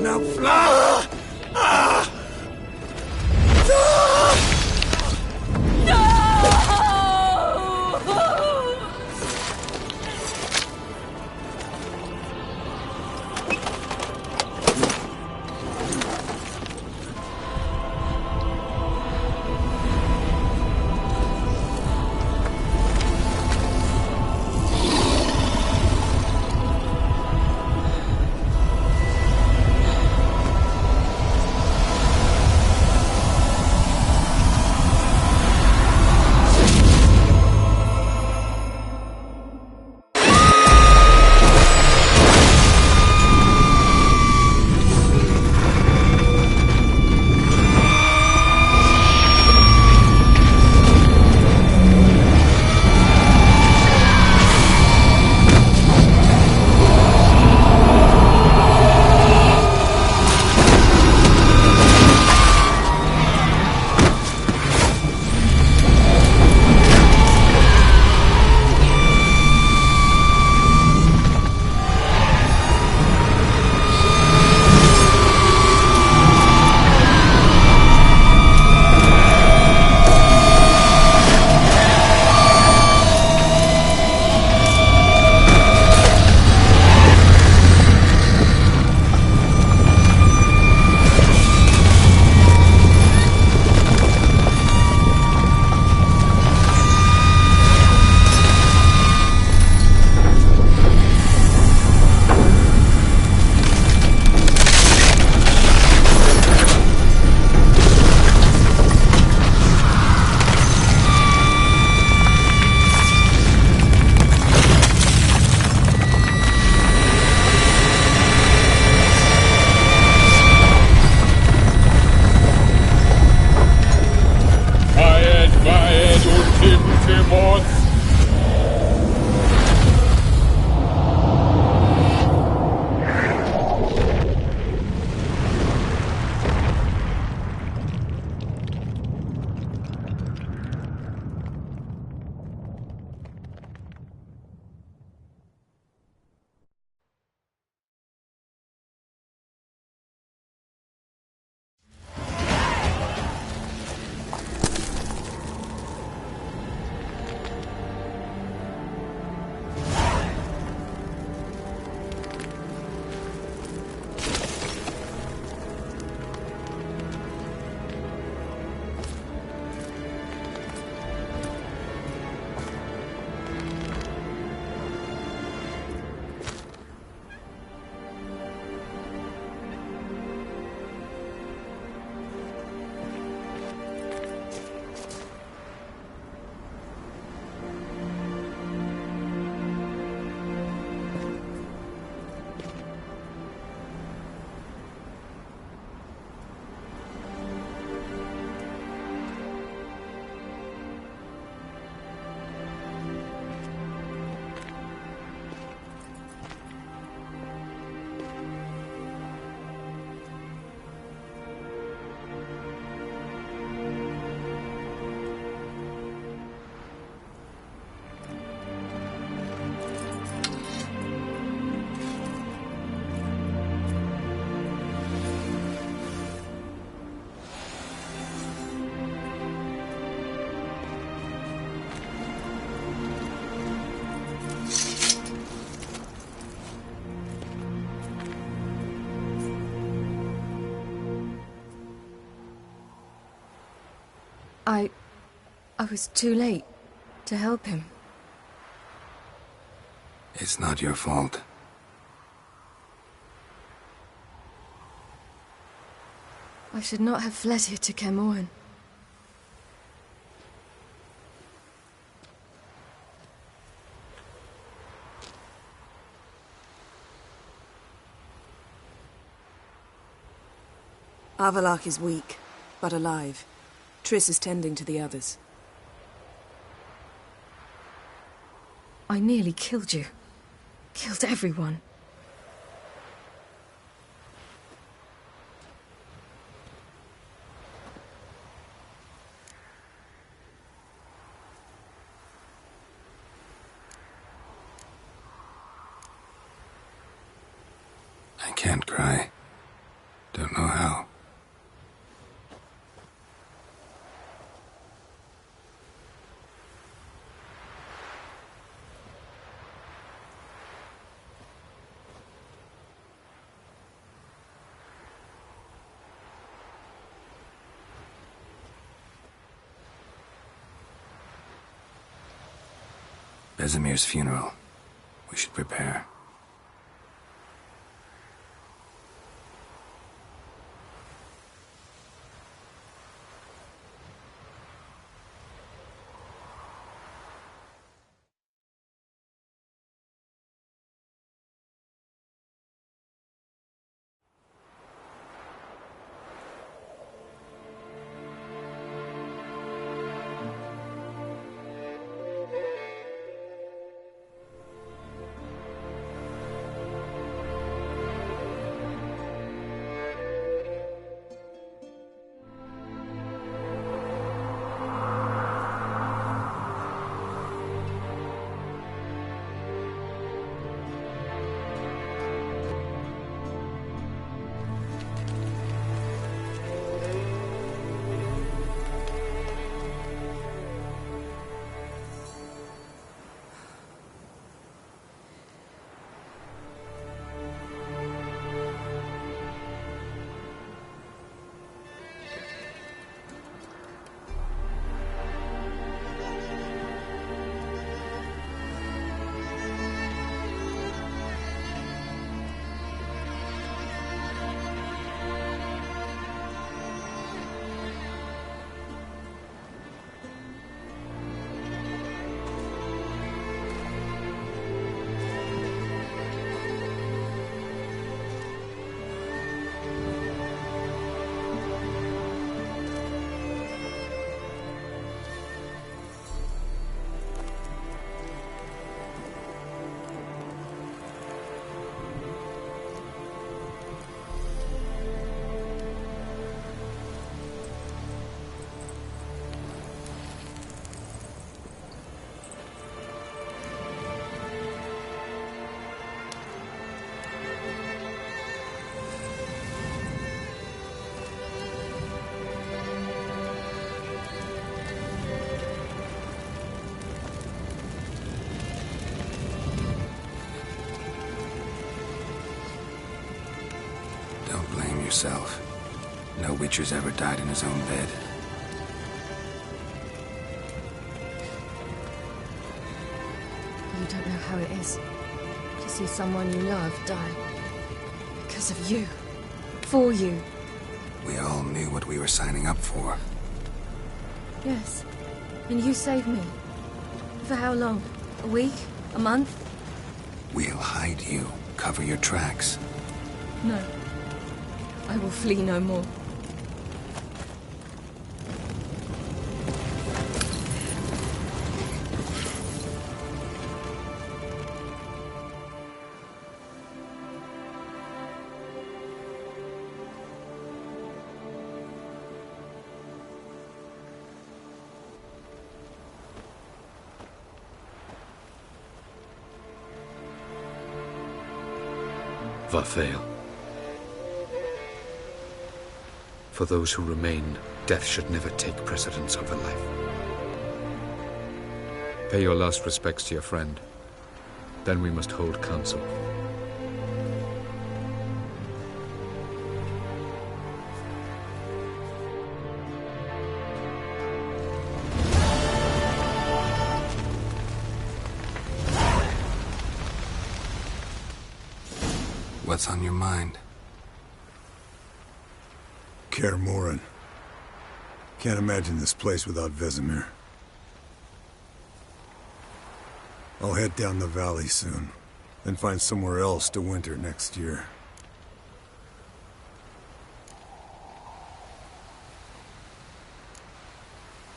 Now fly! I was too late to help him. It's not your fault. I should not have fled here to Kermoren. Avallac'h is weak, but alive. Triss is tending to the others. I nearly killed you. Killed everyone. I can't cry. Don't know how. Vesemir's funeral. We should prepare. Yourself. No Witcher's ever died in his own bed. You don't know how it is to see someone you love die. Because of you. For you. We all knew what we were signing up for. Yes. And you saved me. For how long? A week? A month? We'll hide you. Cover your tracks. No. I will flee no more. Varfail. For those who remain, death should never take precedence over life. Pay your last respects to your friend. Then we must hold council. What's on your mind? Kaer Morhen. Can't imagine this place without Vesemir. I'll head down the valley soon, then find somewhere else to winter next year.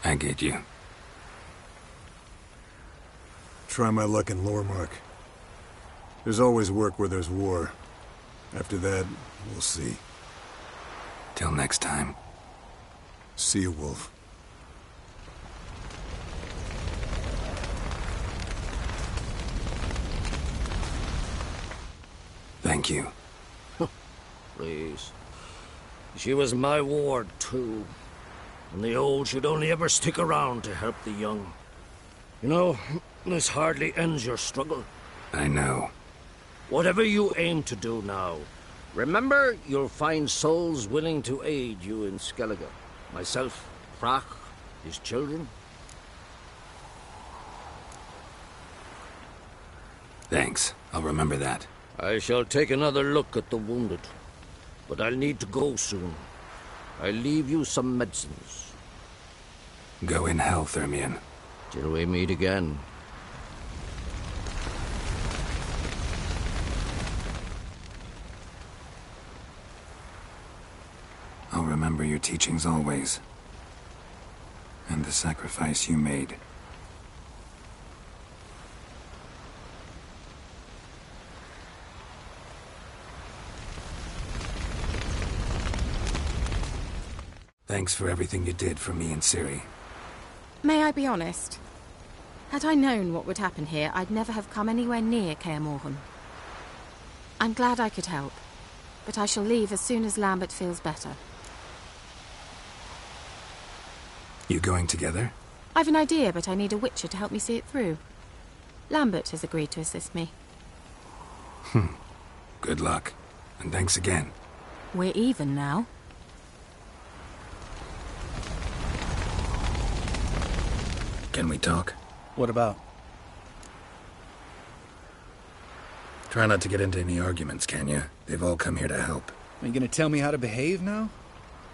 I get you. Try my luck in Lormark. There's always work where there's war. After that, we'll see. Till next time. See you, Wolf. Thank you. Please. She was my ward, too. And the old should only ever stick around to help the young. You know, this hardly ends your struggle. I know. Whatever you aim to do now, remember you'll find souls willing to aid you in Skellige. Myself, Frach, his children. Thanks. I'll remember that. I shall take another look at the wounded. But I'll need to go soon. I'll leave you some medicines. Go in health, Ermion. Till we meet again. I'll remember your teachings always. And the sacrifice you made. Thanks for everything you did for me and Ciri. May I be honest? Had I known what would happen here, I'd never have come anywhere near Kaer Morhen. I'm glad I could help, but I shall leave as soon as Lambert feels better. You going together? I've an idea, but I need a witcher to help me see it through. Lambert has agreed to assist me. Good luck, and thanks again. We're even now. Can we talk? What about? Try not to get into any arguments, can you? They've all come here to help. Are you gonna tell me how to behave now?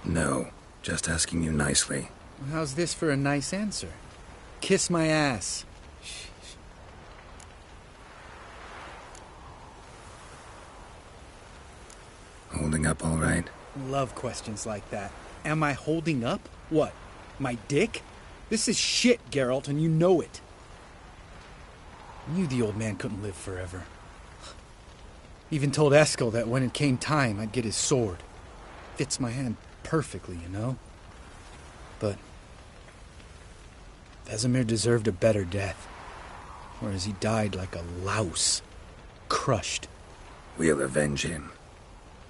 No, just asking you nicely. Well, how's this for a nice answer? Kiss my ass. Holding up all right? Love questions like that. Am I holding up? What? My dick? This is shit, Geralt, and you know it. I knew the old man couldn't live forever. Even told Eskel that when it came time, I'd get his sword. Fits my hand perfectly, you know? But Vesemir deserved a better death. Whereas he died like a louse. Crushed. We'll avenge him.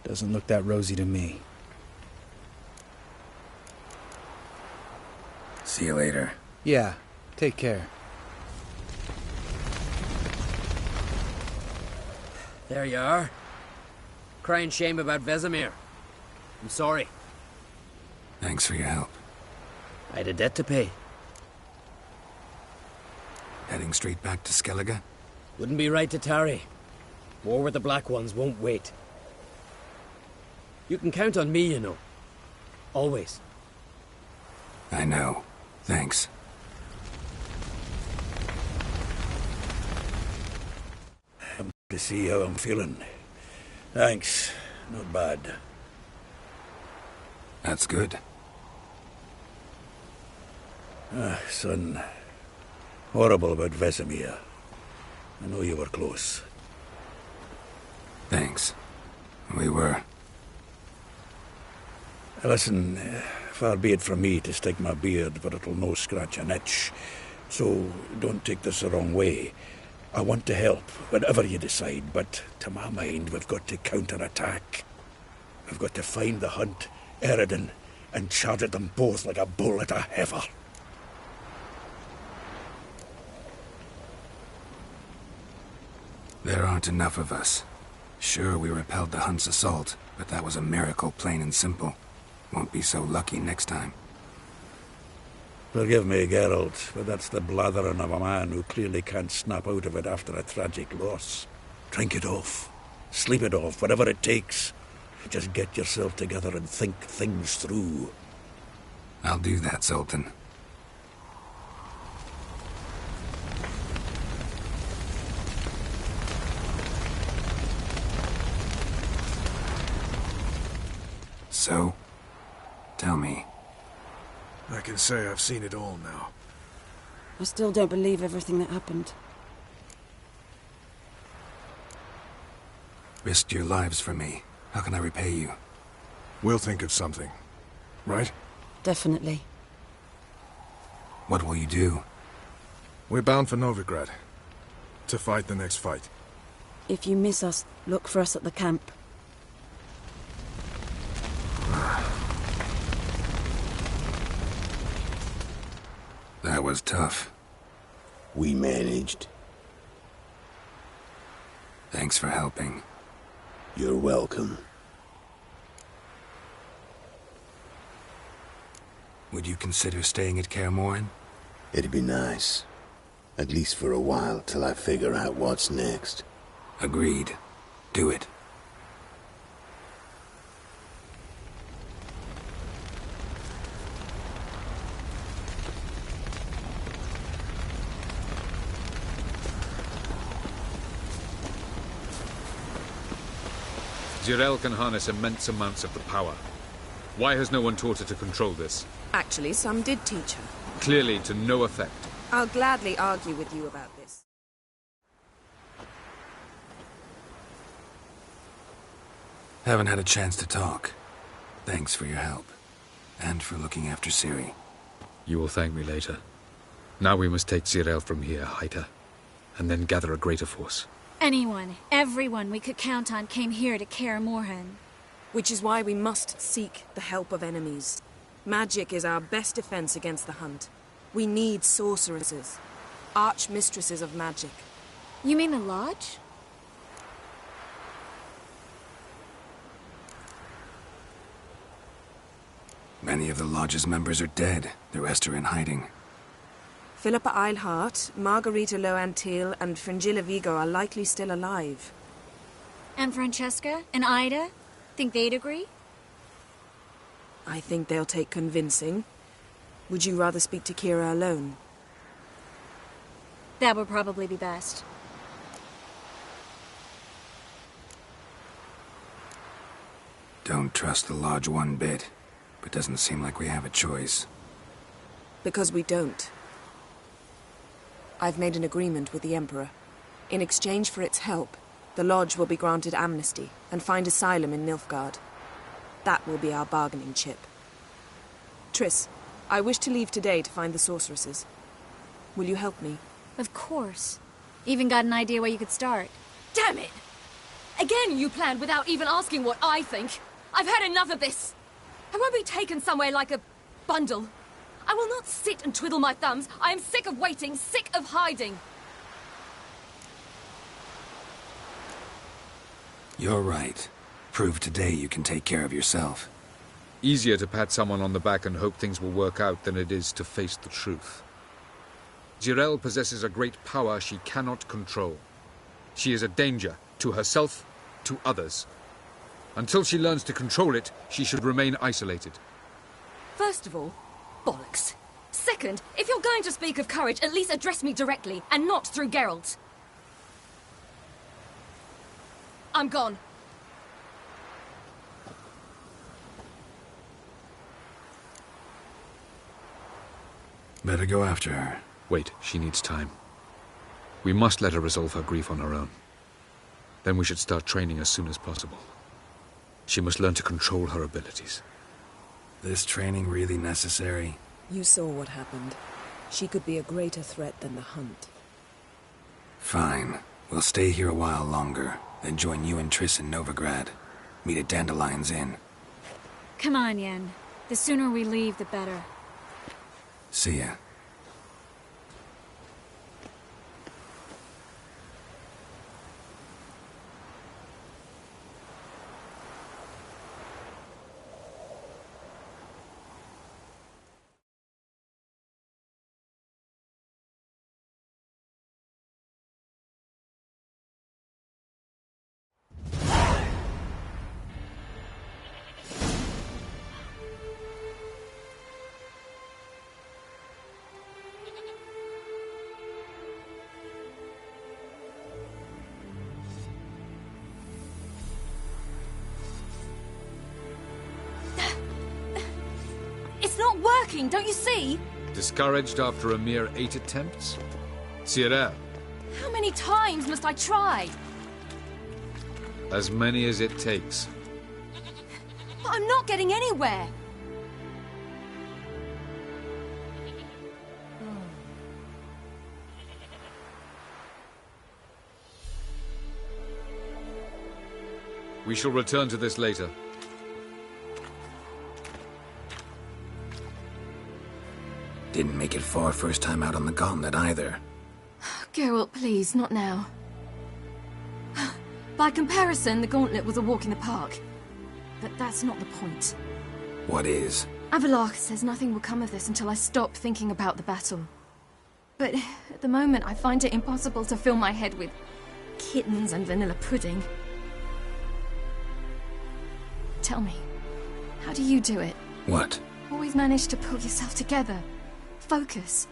Doesn't look that rosy to me. See you later. Yeah, take care. There you are. Crying shame about Vesemir. I'm sorry. Thanks for your help. I had a debt to pay. Heading straight back to Skellige? Wouldn't be right to tarry. War with the Black Ones won't wait. You can count on me, you know. Always. I know. Thanks. To see how I'm feeling. Thanks. Not bad. That's good. Son. Horrible about Vesemir. I know you were close. Thanks. We were. Listen, far be it from me to stick my beard, but it'll no scratch an itch. So don't take this the wrong way. I want to help, whatever you decide, but to my mind, we've got to counterattack. We've got to find the Hunt, Eredin, and charge at them both like a bull at a heifer. There aren't enough of us. Sure, we repelled the Hunt's assault, but that was a miracle, plain and simple. Won't be so lucky next time. Forgive me, Geralt, but that's the blathering of a man who clearly can't snap out of it after a tragic loss. Drink it off. Sleep it off, whatever it takes. Just get yourself together and think things through. I'll do that, Sultan. So, tell me. I can say I've seen it all now. I still don't believe everything that happened. Risked your lives for me. How can I repay you? We'll think of something. Right? Definitely. What will you do? We're bound for Novigrad. To fight the next fight. If you miss us, look for us at the camp. That was tough. We managed. Thanks for helping. You're welcome. Would you consider staying at Kaer Morhen? It'd be nice. At least for a while, till I figure out what's next. Agreed. Do it. Zirael can harness immense amounts of the power. Why has no one taught her to control this? Actually, some did teach her. Clearly to no effect. I'll gladly argue with you about this. Haven't had a chance to talk. Thanks for your help. And for looking after Ciri. You will thank me later. Now we must take Zirael from here, hide her, and then gather a greater force. Anyone, everyone we could count on came here to Kaer Morhen. Which is why we must seek the help of enemies. Magic is our best defense against the Hunt. We need sorceresses. Archmistresses of magic. You mean the Lodge? Many of the Lodge's members are dead. The rest are in hiding. Philippa Eilhart, Margarita Loantil, and Fringilla Vigo are likely still alive. And Francesca and Ida? Think they'd agree? I think they'll take convincing. Would you rather speak to Kira alone? That would probably be best. Don't trust the Lodge one bit, but doesn't seem like we have a choice. Because we don't. I've made an agreement with the Emperor. In exchange for its help, the Lodge will be granted amnesty and find asylum in Nilfgaard. That will be our bargaining chip. Triss, I wish to leave today to find the sorceresses. Will you help me? Of course. Even got an idea where you could start. Damn it! Again you planned without even asking what I think. I've had enough of this. I won't be taken somewhere like a bundle. I will not sit and twiddle my thumbs. I am sick of waiting, sick of hiding. You're right. Prove today you can take care of yourself. Easier to pat someone on the back and hope things will work out than it is to face the truth. Zirael possesses a great power she cannot control. She is a danger to herself, to others. Until she learns to control it, she should remain isolated. First of all, bollocks. Second, if you're going to speak of courage, at least address me directly, and not through Geralt. I'm gone. Better go after her. Wait, she needs time. We must let her resolve her grief on her own. Then we should start training as soon as possible. She must learn to control her abilities. This training really necessary? You saw what happened. She could be a greater threat than the Hunt. Fine. We'll stay here a while longer, then join you and Triss in Novigrad. Meet at Dandelion's Inn. Come on, Yen. The sooner we leave, the better. See ya. working, don't you see? Discouraged after a mere 8 attempts? Cyril, How many times must I try? as many as it takes. But I'm not getting anywhere. We shall return to this later. Didn't make it far first time out on the gauntlet either. Geralt, please, not now. By comparison, the gauntlet was a walk in the park. But that's not the point. What is? Avallac'h says nothing will come of this until I stop thinking about the battle. But at the moment, I find it impossible to fill my head with kittens and vanilla pudding. Tell me, how do you do it? What? Always manage to pull yourself together. Focus.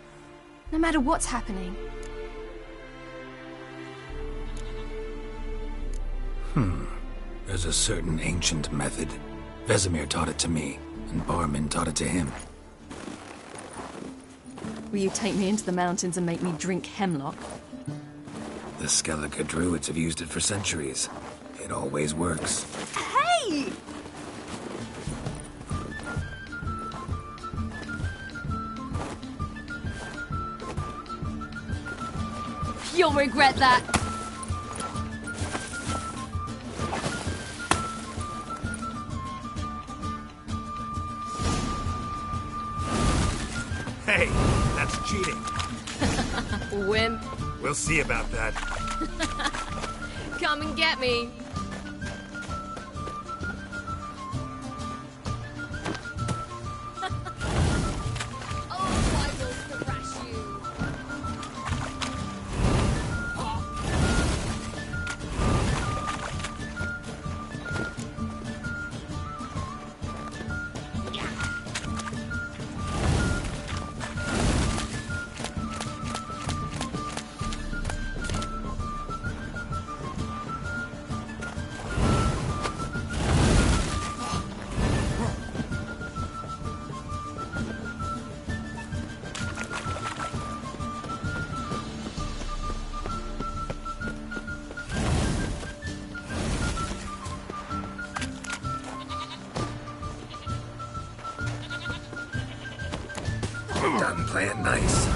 No matter what's happening. There's a certain ancient method. Vesemir taught it to me, and Barman taught it to him. Will you take me into the mountains and make me drink hemlock? The Skellige druids have used it for centuries. It always works. Hey! You'll regret that. Hey, that's cheating. Wimp. We'll see about that. Come and get me. Done playing nice.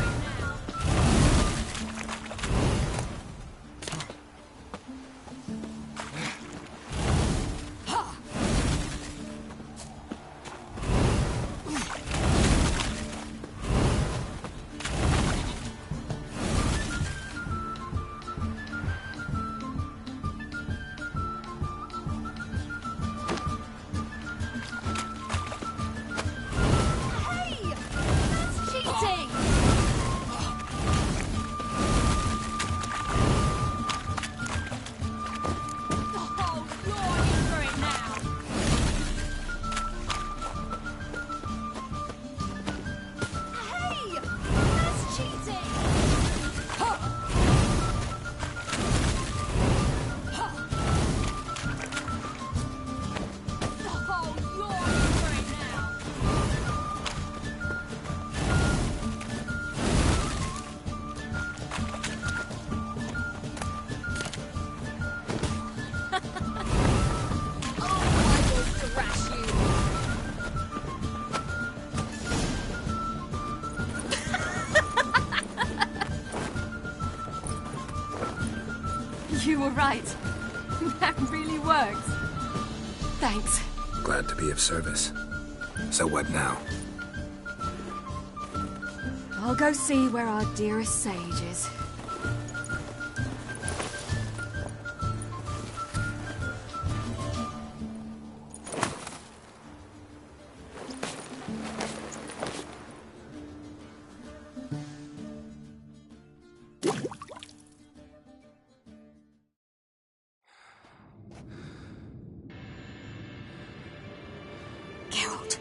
You were right. That really works. Thanks. Glad to be of service. So what now? I'll go see where our dearest sage is. Geralt.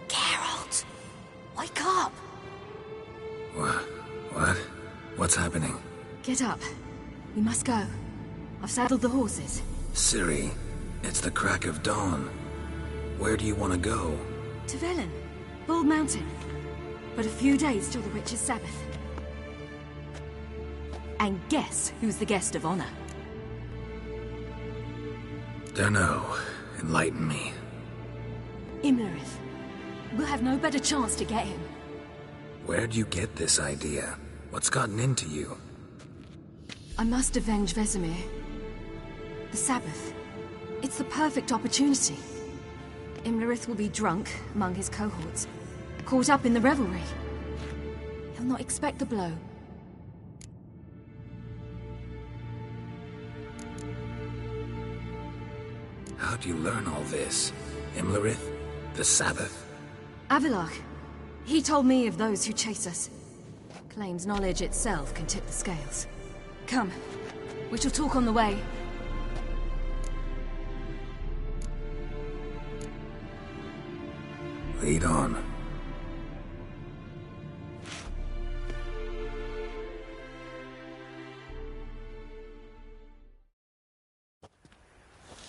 Geralt. Wake up. What? What's happening? Get up. We must go. I've saddled the horses. Ciri, it's the crack of dawn. Where do you want to go? To Velen. Bald Mountain. But a few days till the Witch's Sabbath. And guess who's the guest of honor? Dunno. Enlighten me. Imlerith. We'll have no better chance to get him. Where'd you get this idea? What's gotten into you? I must avenge Vesemir. The Sabbath. It's the perfect opportunity. Imlerith will be drunk among his cohorts, caught up in the revelry. He'll not expect the blow. How'd you learn all this? Imlerith? The Sabbath? Avalok. He told me of those who chase us. Claims knowledge itself can tip the scales. Come, we shall talk on the way. Lead on.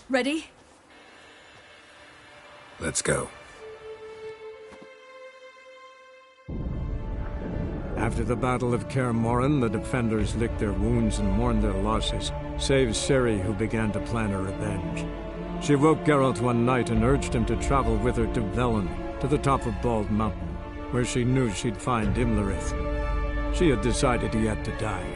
Ready? Let's go. After the Battle of Kaer Morhen, the defenders licked their wounds and mourned their losses, save Ciri, who began to plan a revenge. She woke Geralt one night and urged him to travel with her to Velen, to the top of Bald Mountain, where she knew she'd find Imlerith. She had decided he had to die.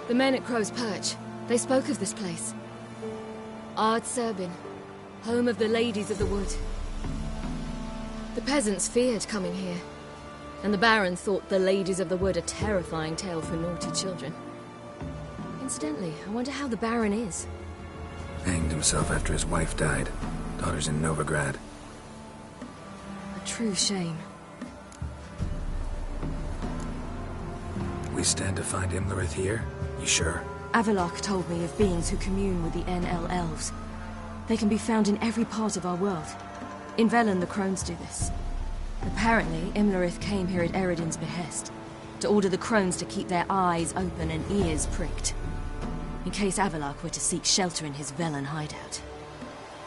The men at Crow's Perch, they spoke of this place. Ard Serbin, home of the Ladies of the Wood. The peasants feared coming here, and the Baron thought the Ladies of the Wood a terrifying tale for naughty children. Incidentally, I wonder how the Baron is. Hanged himself after his wife died. Daughter's in Novigrad. A true shame. We stand to find Imlerith here? You sure? Avalok told me of beings who commune with the NL elves. They can be found in every part of our world. In Velen, the crones do this. Apparently, Imlerith came here at Eredin's behest, to order the crones to keep their eyes open and ears pricked, in case Avalok were to seek shelter in his Velen hideout.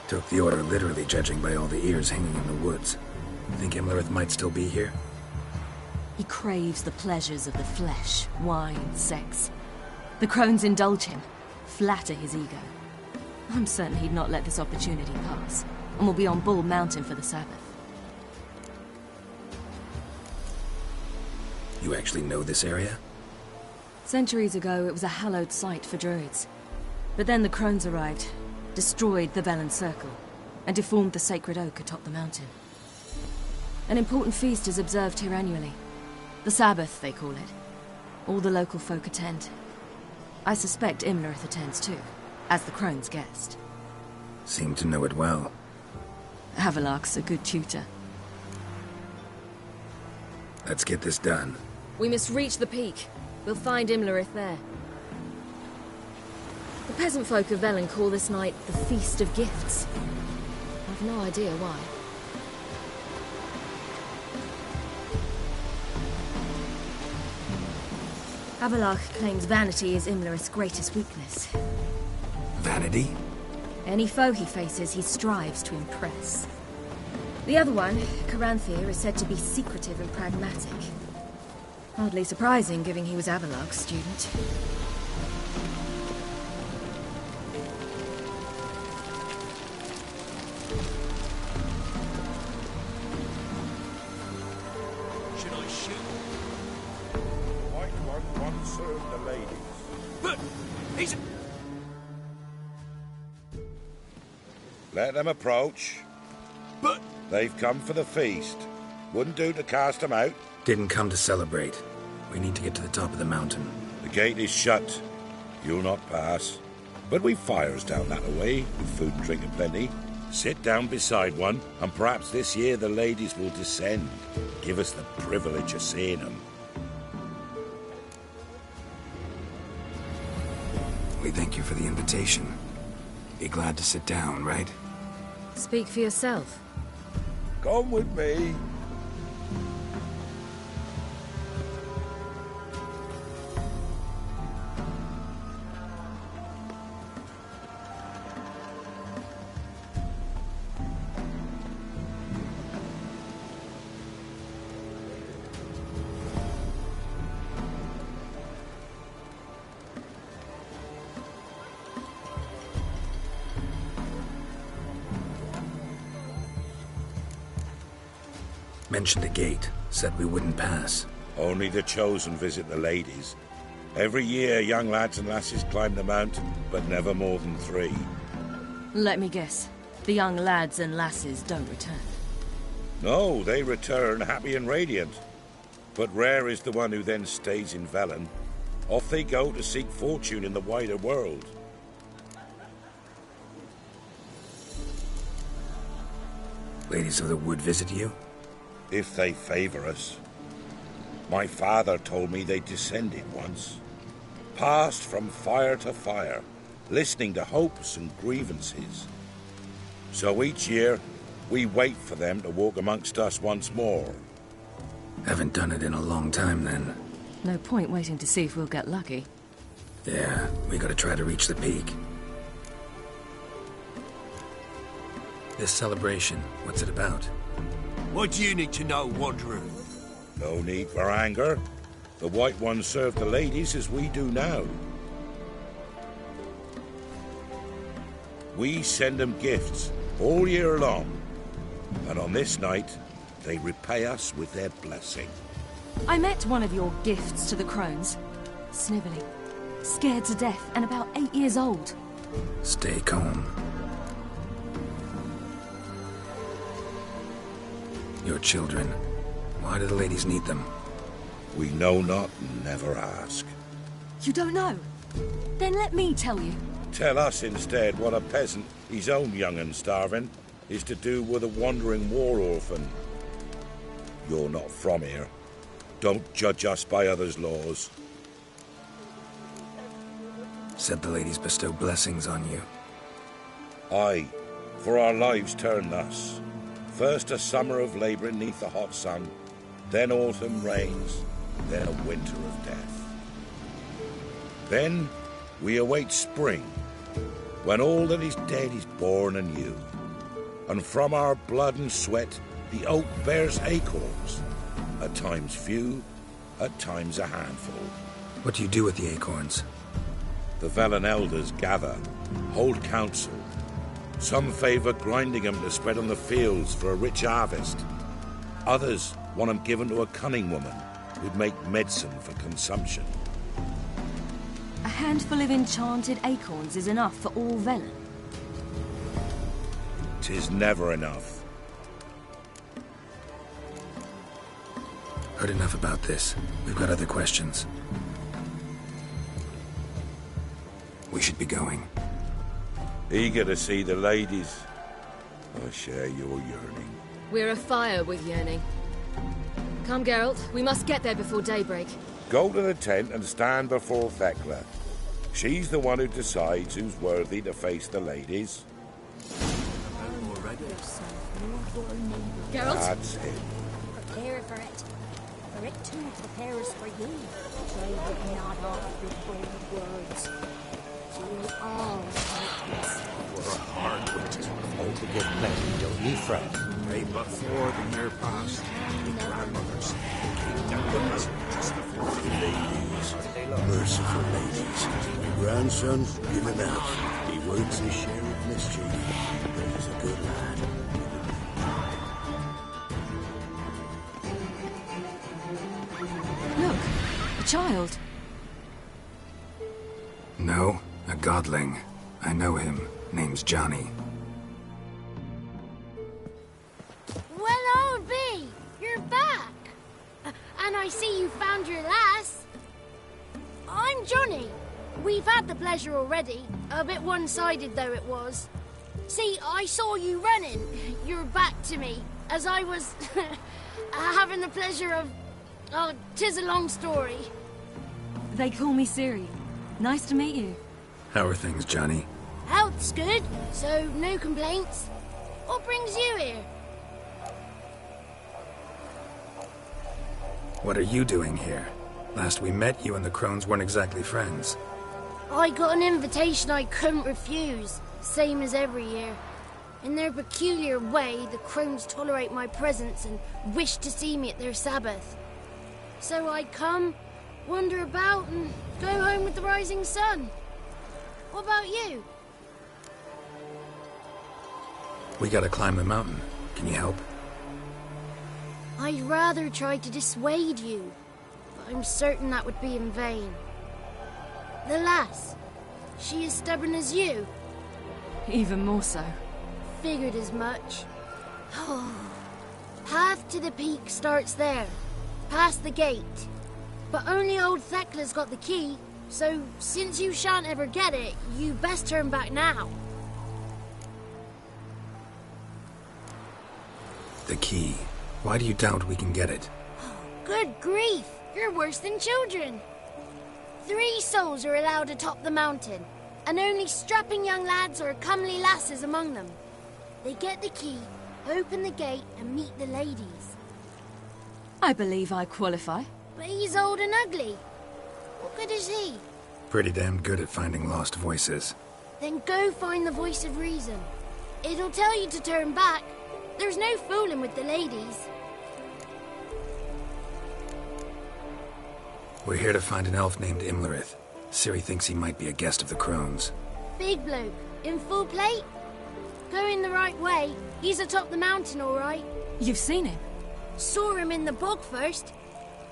Took the order literally, judging by all the ears hanging in the woods. Think Imlerith might still be here? He craves the pleasures of the flesh, wine, sex. The crones indulge him, flatter his ego. I'm certain he'd not let this opportunity pass, and will be on Bald Mountain for the Sabbath. You actually know this area? Centuries ago, it was a hallowed site for druids. But then the crones arrived, destroyed the Velen Circle, and deformed the sacred oak atop the mountain. An important feast is observed here annually. The Sabbath, they call it. All the local folk attend. I suspect Imlerith attends too, as the Crone's guest. Seem to know it well. Havelark's a good tutor. Let's get this done. We must reach the peak. We'll find Imlerith there. The peasant folk of Velen call this night the Feast of Gifts. I've no idea why. Havelark claims vanity is Imlerith's greatest weakness. Vanity? Any foe he faces, he strives to impress. The other one, Caranthir, is said to be secretive and pragmatic. Hardly surprising, given he was Havelark's student. Should I shoot? White one serve the ladies. But he's... Let them approach. But... They've come for the feast. Wouldn't do to cast them out. Didn't come to celebrate. We need to get to the top of the mountain. The gate is shut. You'll not pass. But we've fires down that way, with food and drink aplenty. Sit down beside one, and perhaps this year the ladies will descend. Give us the privilege of seeing them. We thank you for the invitation. Be glad to sit down, right? Speak for yourself. Come with me. Mentioned a gate. Said we wouldn't pass. Only the chosen visit the ladies. Every year, young lads and lasses climb the mountain, but never more than 3. Let me guess. The young lads and lasses don't return. No, they return happy and radiant. But rare is the one who then stays in Velen. Off they go to seek fortune in the wider world. Ladies of the Wood visit you? If they favor us. My father told me they descended once. Passed from fire to fire, listening to hopes and grievances. So each year, we wait for them to walk amongst us once more. Haven't done it in a long time, then. No point waiting to see if we'll get lucky. Yeah, we gotta try to reach the peak. This celebration, what's it about? What do you need to know, Wanderer? No need for anger. The White Ones serve the ladies as we do now. We send them gifts all year long. And on this night, they repay us with their blessing. I met one of your gifts to the Crones. Snivelling. Scared to death and about 8 years old. Stay calm. Your children. Why do the ladies need them? We know not and never ask. You don't know? Then let me tell you. Tell us instead what a peasant, his own young and starving, is to do with a wandering war orphan. You're not from here. Don't judge us by others' laws. Said the ladies bestow blessings on you. Aye, for our lives turn thus. First a summer of labouring neath the hot sun, then autumn rains, then a winter of death. Then we await spring, when all that is dead is born anew. And from our blood and sweat the oak bears acorns, at times few, at times a handful. What do you do with the acorns? The Velen elders gather, hold council. Some favour grinding them to spread on the fields for a rich harvest. Others want them given to a cunning woman who'd make medicine for consumption. A handful of enchanted acorns is enough for all Velen. 'Tis never enough. Heard enough about this. We've got other questions. We should be going. Eager to see the ladies. I share your yearning. We're afire with yearning. Come, Geralt. We must get there before daybreak. Go to the tent and stand before Thekla. She's the one who decides who's worthy to face the ladies. Geralt? That's it. Prepare for it. For it too prepares for you. They would not off with bold words. You all We're hard witches. All to get plenty, don't ye fret. They but for the mere past. The grandmothers. They came down with us just before the ladies. Merciful ladies. My grandson, give him out. He works his share of mischief. But he's a good lad. Look, a child. No, a godling. I know him. Name's Johnny. Well, old B, you're back. And I see you found your lass. I'm Johnny. We've had the pleasure already. A bit one-sided though it was. See, I saw you running. Your back to me. As I was having the pleasure of... Oh, 'tis a long story. They call me Ciri. Nice to meet you. How are things, Johnny? Health's good, so no complaints. What brings you here? What are you doing here? Last we met, you and the crones weren't exactly friends. I got an invitation I couldn't refuse, same as every year. In their peculiar way, the crones tolerate my presence and wish to see me at their Sabbath. So I come, wander about, and go home with the rising sun. What about you? We gotta climb the mountain. Can you help? I'd rather try to dissuade you, but I'm certain that would be in vain. The lass, she as stubborn as you? Even more so. Figured as much. Path to the peak starts there, past the gate. But only old Thekla's got the key, so since you shan't ever get it, you best turn back now. The key. Why do you doubt we can get it? Good grief, you're worse than children. 3 souls are allowed to top the mountain, and only strapping young lads or comely lasses among them. They get the key, open the gate, and meet the ladies. I believe I qualify. But he's old and ugly. What good is he? Pretty damn good at finding lost voices. Then go find the voice of reason. It'll tell you to turn back. There's no fooling with the ladies. We're here to find an elf named Imlerith. Ciri thinks he might be a guest of the crones. Big bloke, in full plate? Going the right way. He's atop the mountain, all right. You've seen him? Saw him in the bog first.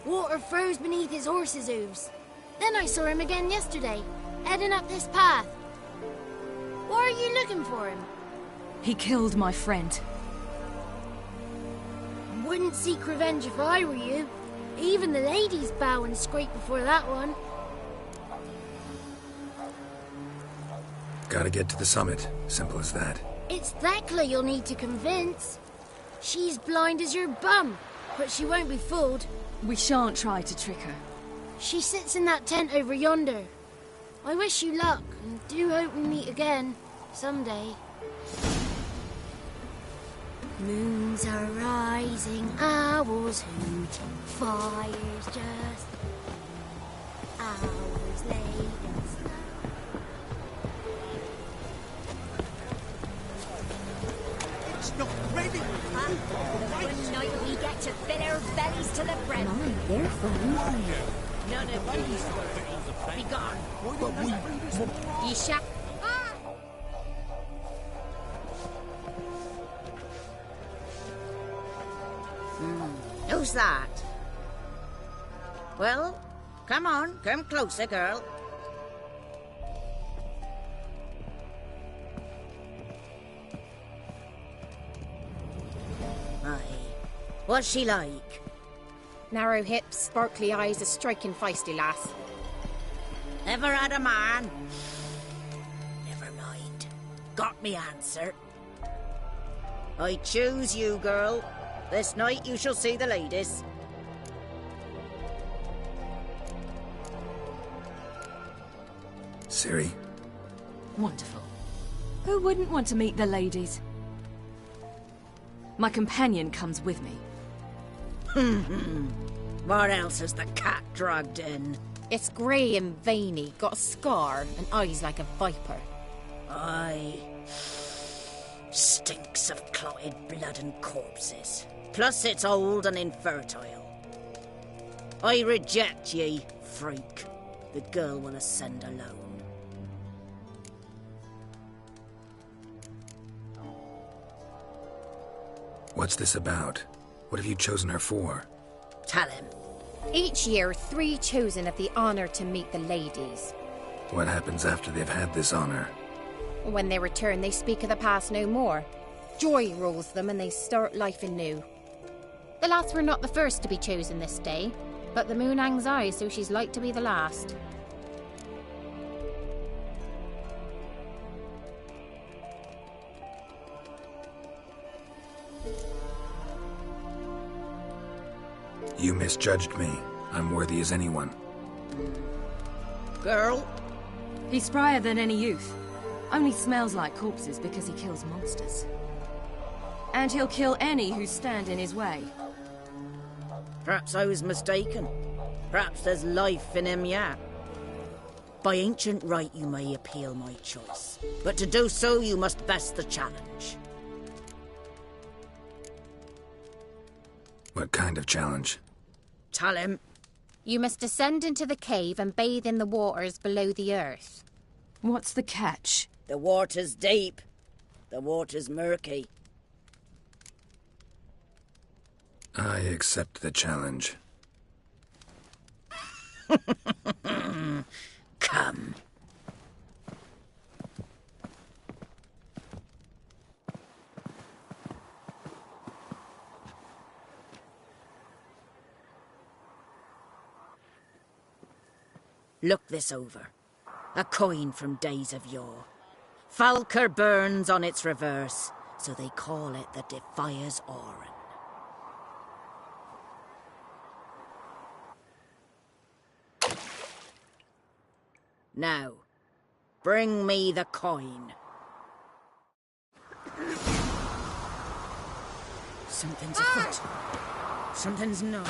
Water froze beneath his horse's hooves. Then I saw him again yesterday, heading up this path. Why are you looking for him? He killed my friend. Wouldn't seek revenge if I were you. Even the ladies bow and scrape before that one. Gotta get to the summit. Simple as that. It's Thekla you'll need to convince. She's blind as your bum, but she won't be fooled. We shan't try to trick her. She sits in that tent over yonder. I wish you luck, and do hope we meet again, someday. Moons are rising, owls hoot, fires just hours late and slow. It's not ready. One night we get to fill our bellies to the brim. Therefore, None of these words. Be gone. but we... Ye shall... Who's that? Well, come on, come closer, girl. Aye. What's she like? Narrow hips, sparkly eyes, a striking feisty lass. Ever had a man? got me answer. I choose you, girl. This night you shall see the ladies. Ciri? Wonderful. Who wouldn't want to meet the ladies? My companion comes with me. What else has the cat dragged in? It's grey and veiny, got a scar, and eyes like a viper. Aye. Stinks of clotted blood and corpses. Plus it's old and infertile. I reject ye, freak. The girl will ascend alone. What's this about? What have you chosen her for? Tell him. Each year, 3 chosen have the honour to meet the ladies. What happens after they've had this honor? When they return, they speak of the past no more. Joy rules them and they start life anew. The lads were not the first to be chosen this day, but the moon hangs high, so she's like to be the last. You misjudged me. I'm worthy as anyone. Girl? He's sprier than any youth. Only smells like corpses because he kills monsters. And he'll kill any who stand in his way. Perhaps I was mistaken. Perhaps there's life in him yet. By ancient right you may appeal my choice, but to do so you must best the challenge. What kind of challenge? Tell him. You must descend into the cave and bathe in the waters below the earth. What's the catch? The water's deep. The water's murky. I accept the challenge. Come. Look this over. A coin from days of yore. Falker burns on its reverse, so they call it the Defier's Oran. Now, bring me the coin. Something's afoot. Something's not.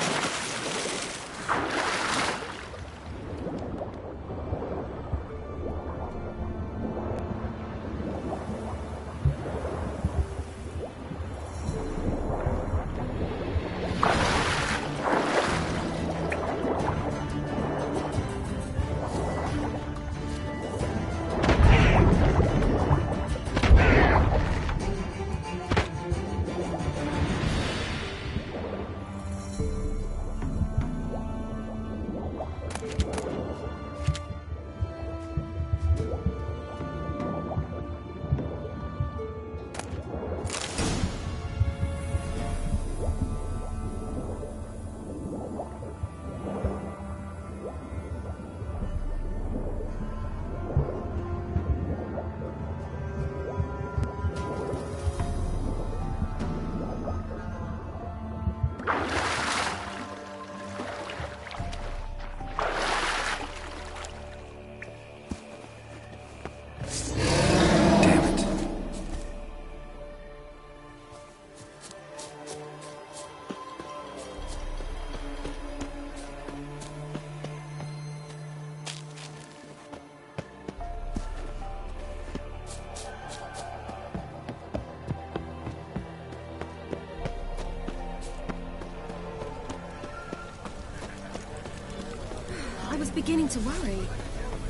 I was beginning to worry.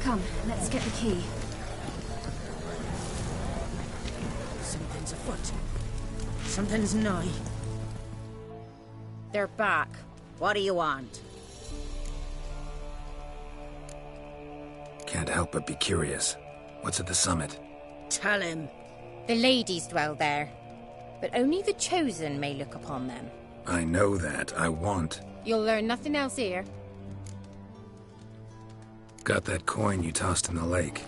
Come, let's get the key. Something's afoot. Something's nigh. They're back. What do you want? Can't help but be curious. What's at the summit? Tell him. The ladies dwell there, but only the chosen may look upon them. I know that. I want. You'll learn nothing else here. Got that coin you tossed in the lake.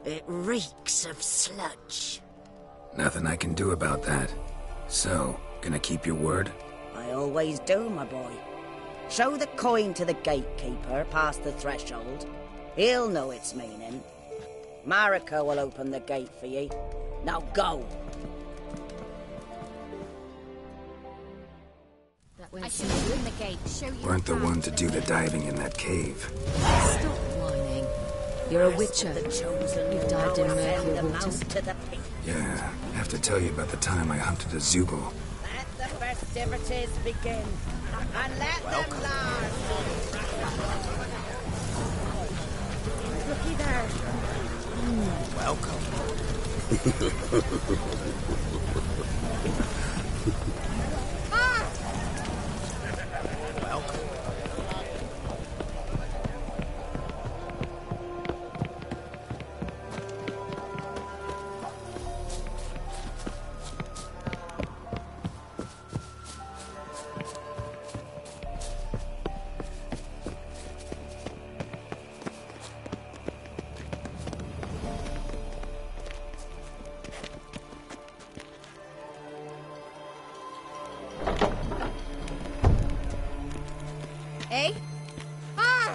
It reeks of sludge. Nothing I can do about that. So, gonna keep your word? I always do, my boy. Show the coin to the gatekeeper past the threshold. He'll know its meaning. Marika will open the gate for you. Now go. I should open the gate, show you. Weren't the one to do the diving in that cave. Stop whining. You're a witcher. You've dived in murky waters. Yeah, I have to tell you about the time I hunted a Zoogle. Let the festivities begin. And let them last. Looky there. Welcome. Eh? Ah!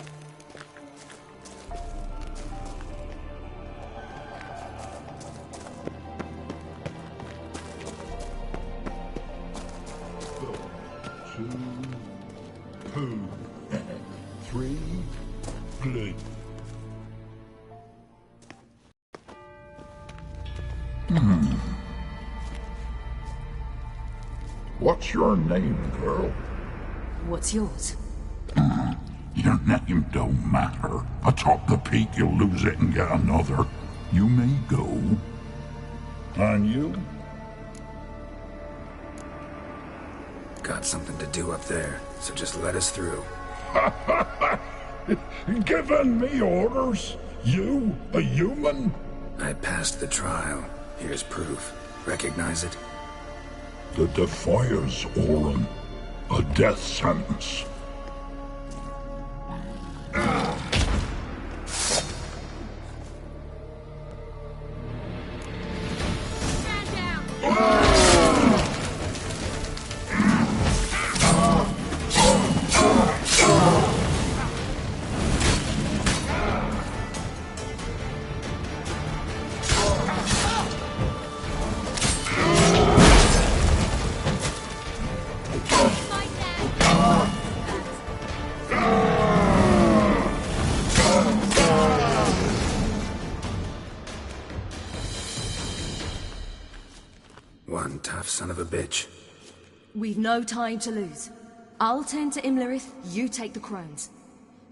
Two, three, play. What's your name, girl? What's yours? Your name don't matter. Atop the peak, you'll lose it and get another. You may go. And you? Got something to do up there, so just let us through. Giving me orders? You, a human? I passed the trial. Here's proof. Recognize it? The Defiers, Orin. A death sentence. One tough son of a bitch. We've no time to lose. I'll tend to Imlerith, you take the crones.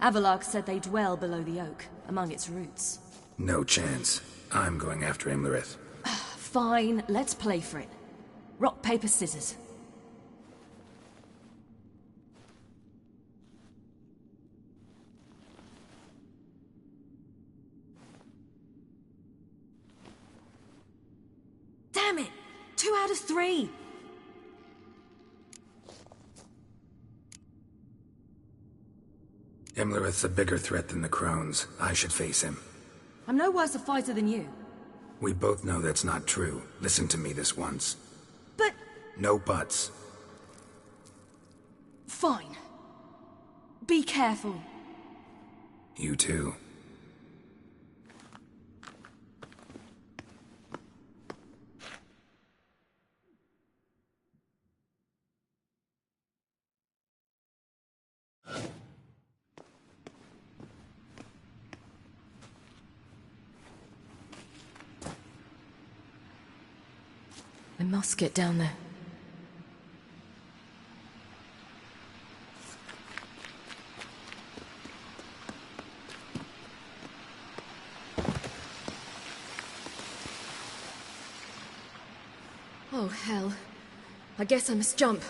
Avalark said they dwell below the oak, among its roots. No chance. I'm going after Imlerith. Fine, let's play for it. Rock, paper, scissors. Damn it! 2 out of 3! Imlerith's a bigger threat than the crones. I should face him. I'm no worse a fighter than you. We both know that's not true. Listen to me this once. But... No buts. Fine. Be careful. You too. I must get down there. Oh, hell. I guess I must jump.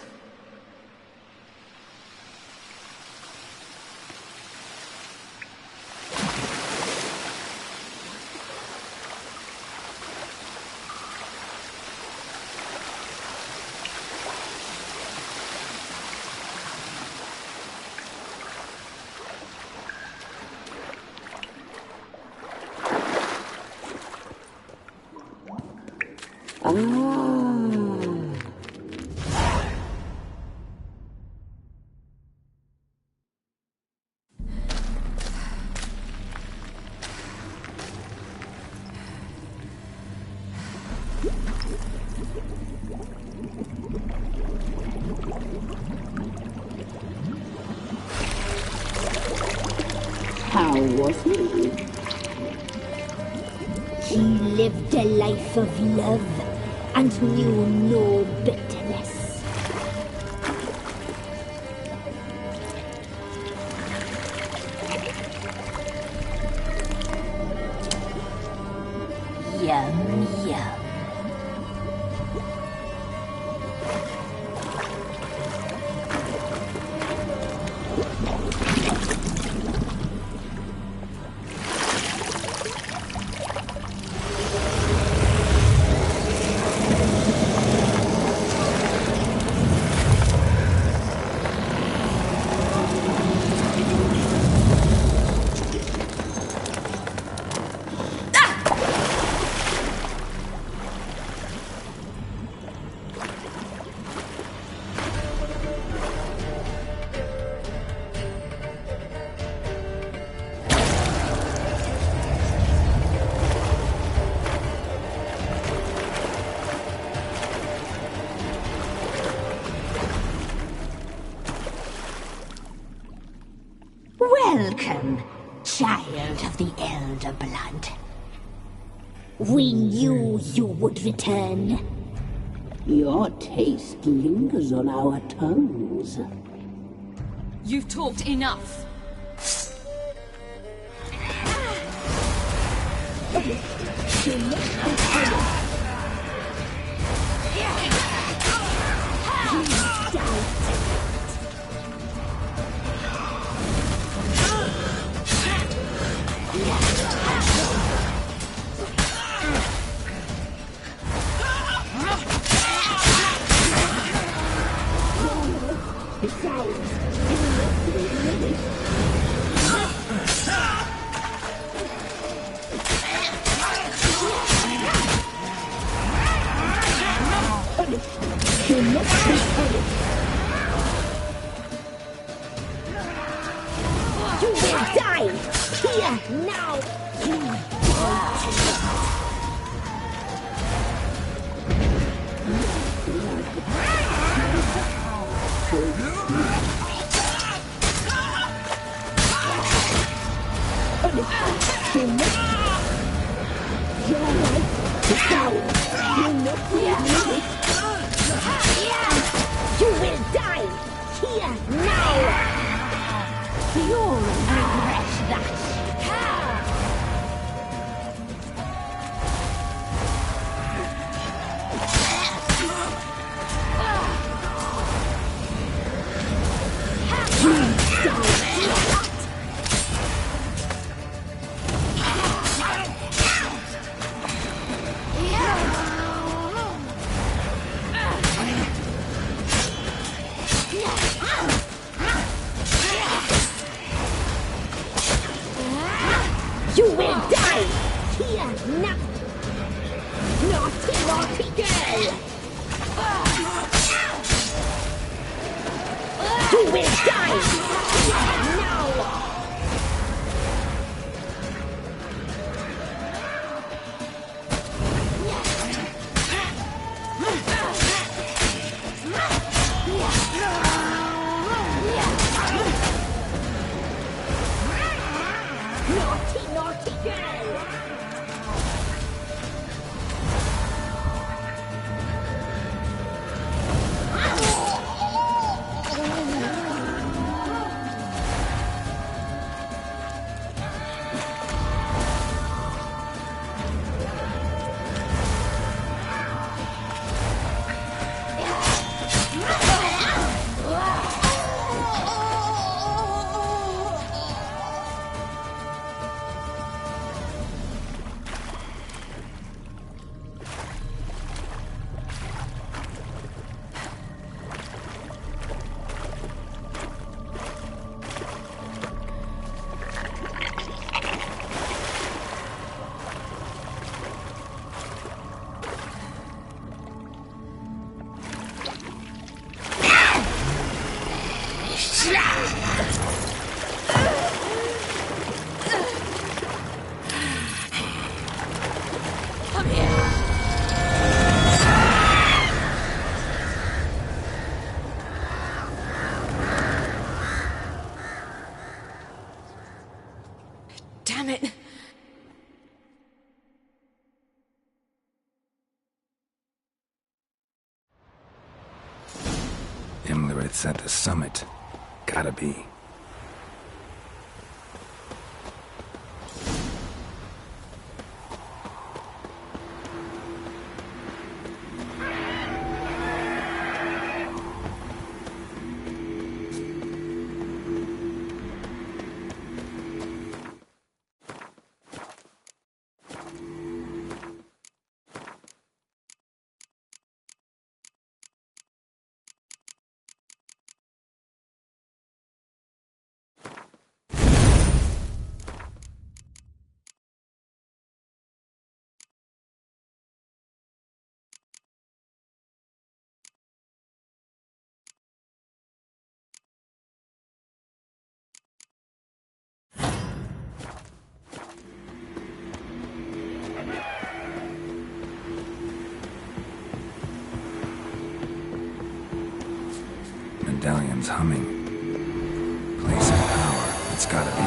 How was he? He lived a life of love and knew no bitterness. Yum, yum. Welcome, child of the Elder Blood. We knew you would return. Your taste lingers on our tongues. You've talked enough. it's at the summit. Gotta be. Medallion's humming. Place of power. It's gotta be.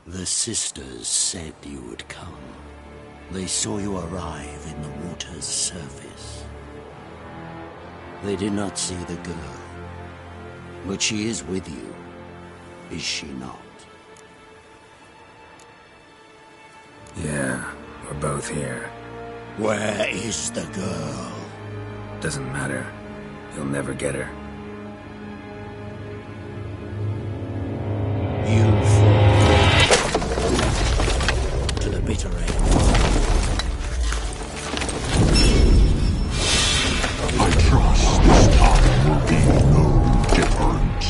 The sisters said you would come. They saw you arrive in the water's surface. They did not see the girl. But she is with you, is she not? Yeah, we're both here. Where is the girl? Doesn't matter. You'll never get her. You'll fall to the bitter end. I trust this time will be no different.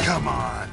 Come on.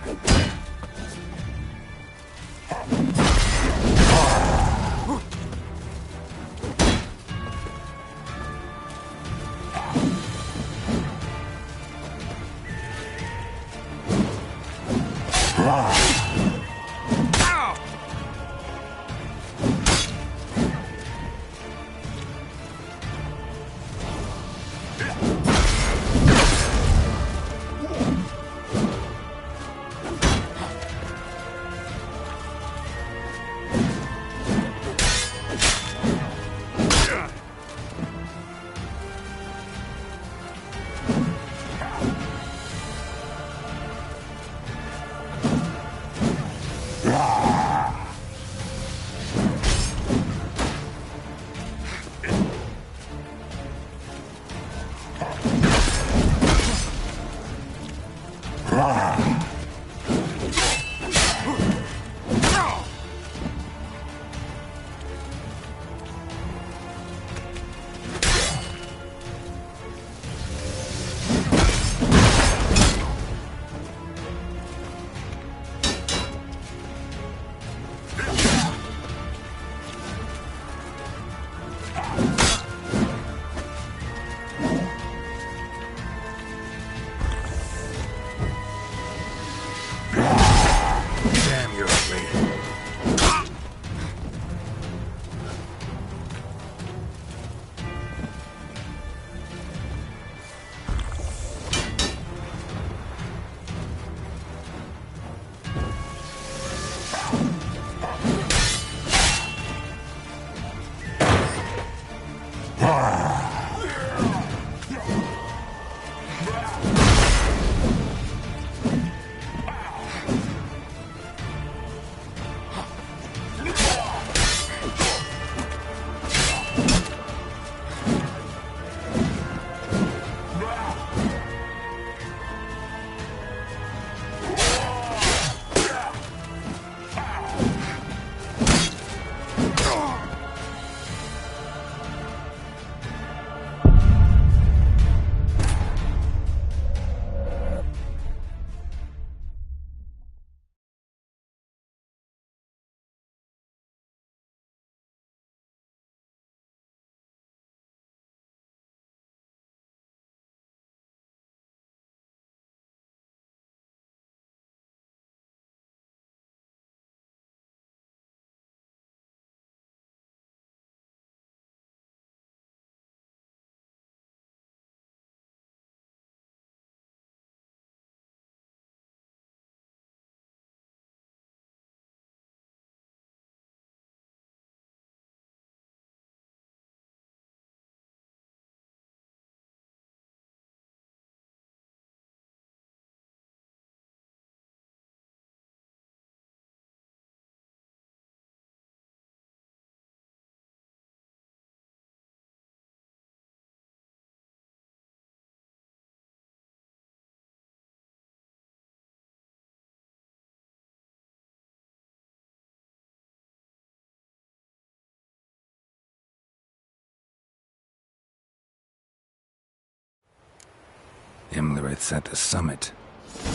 Imlerith's at the summit.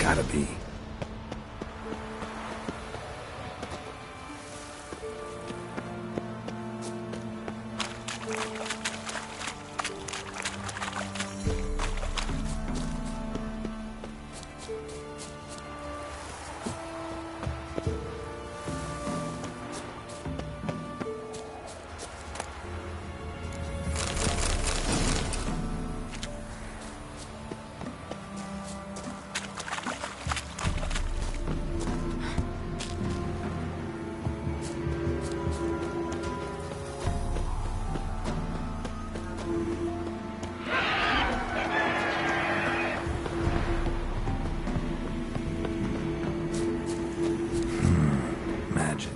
Gotta be. Magic.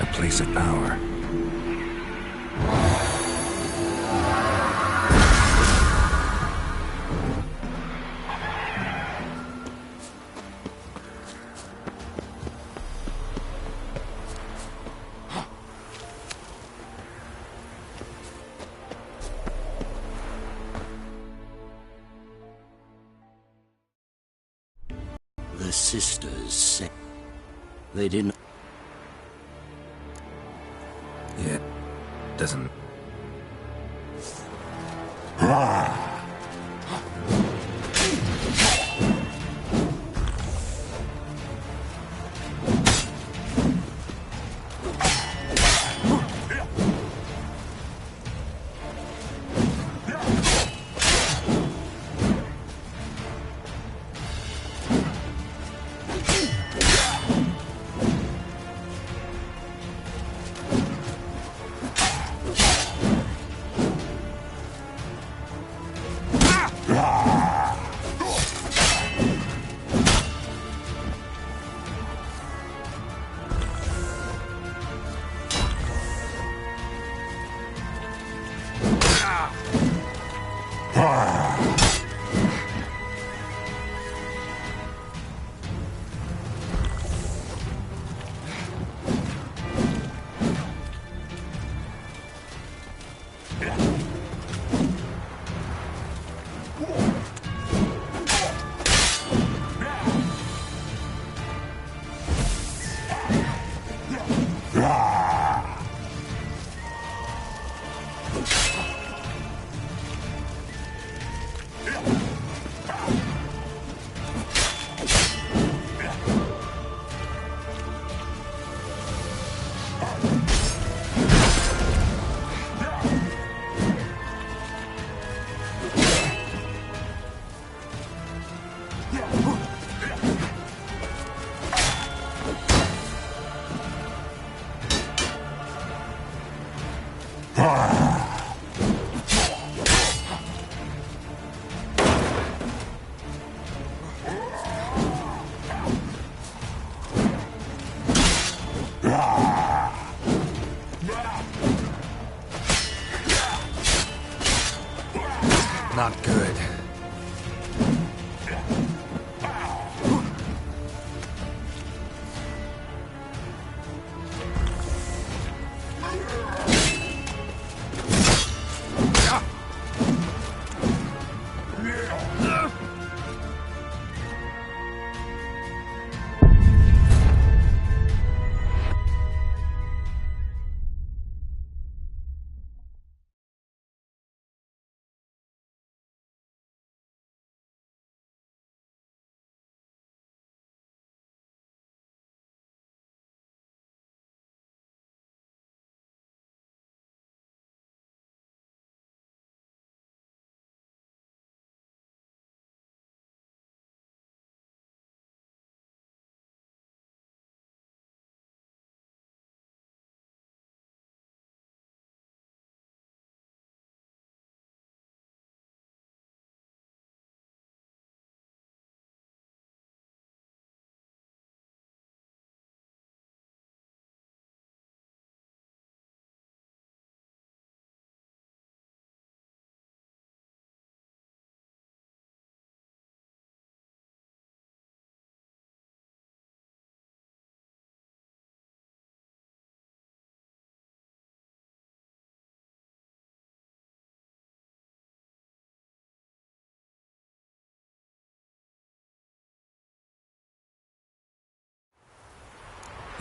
A place of power. The sisters said they didn't. Yeah, doesn't.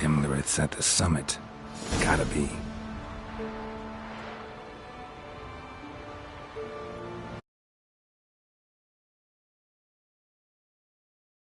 Imlerith's at the summit. Gotta be.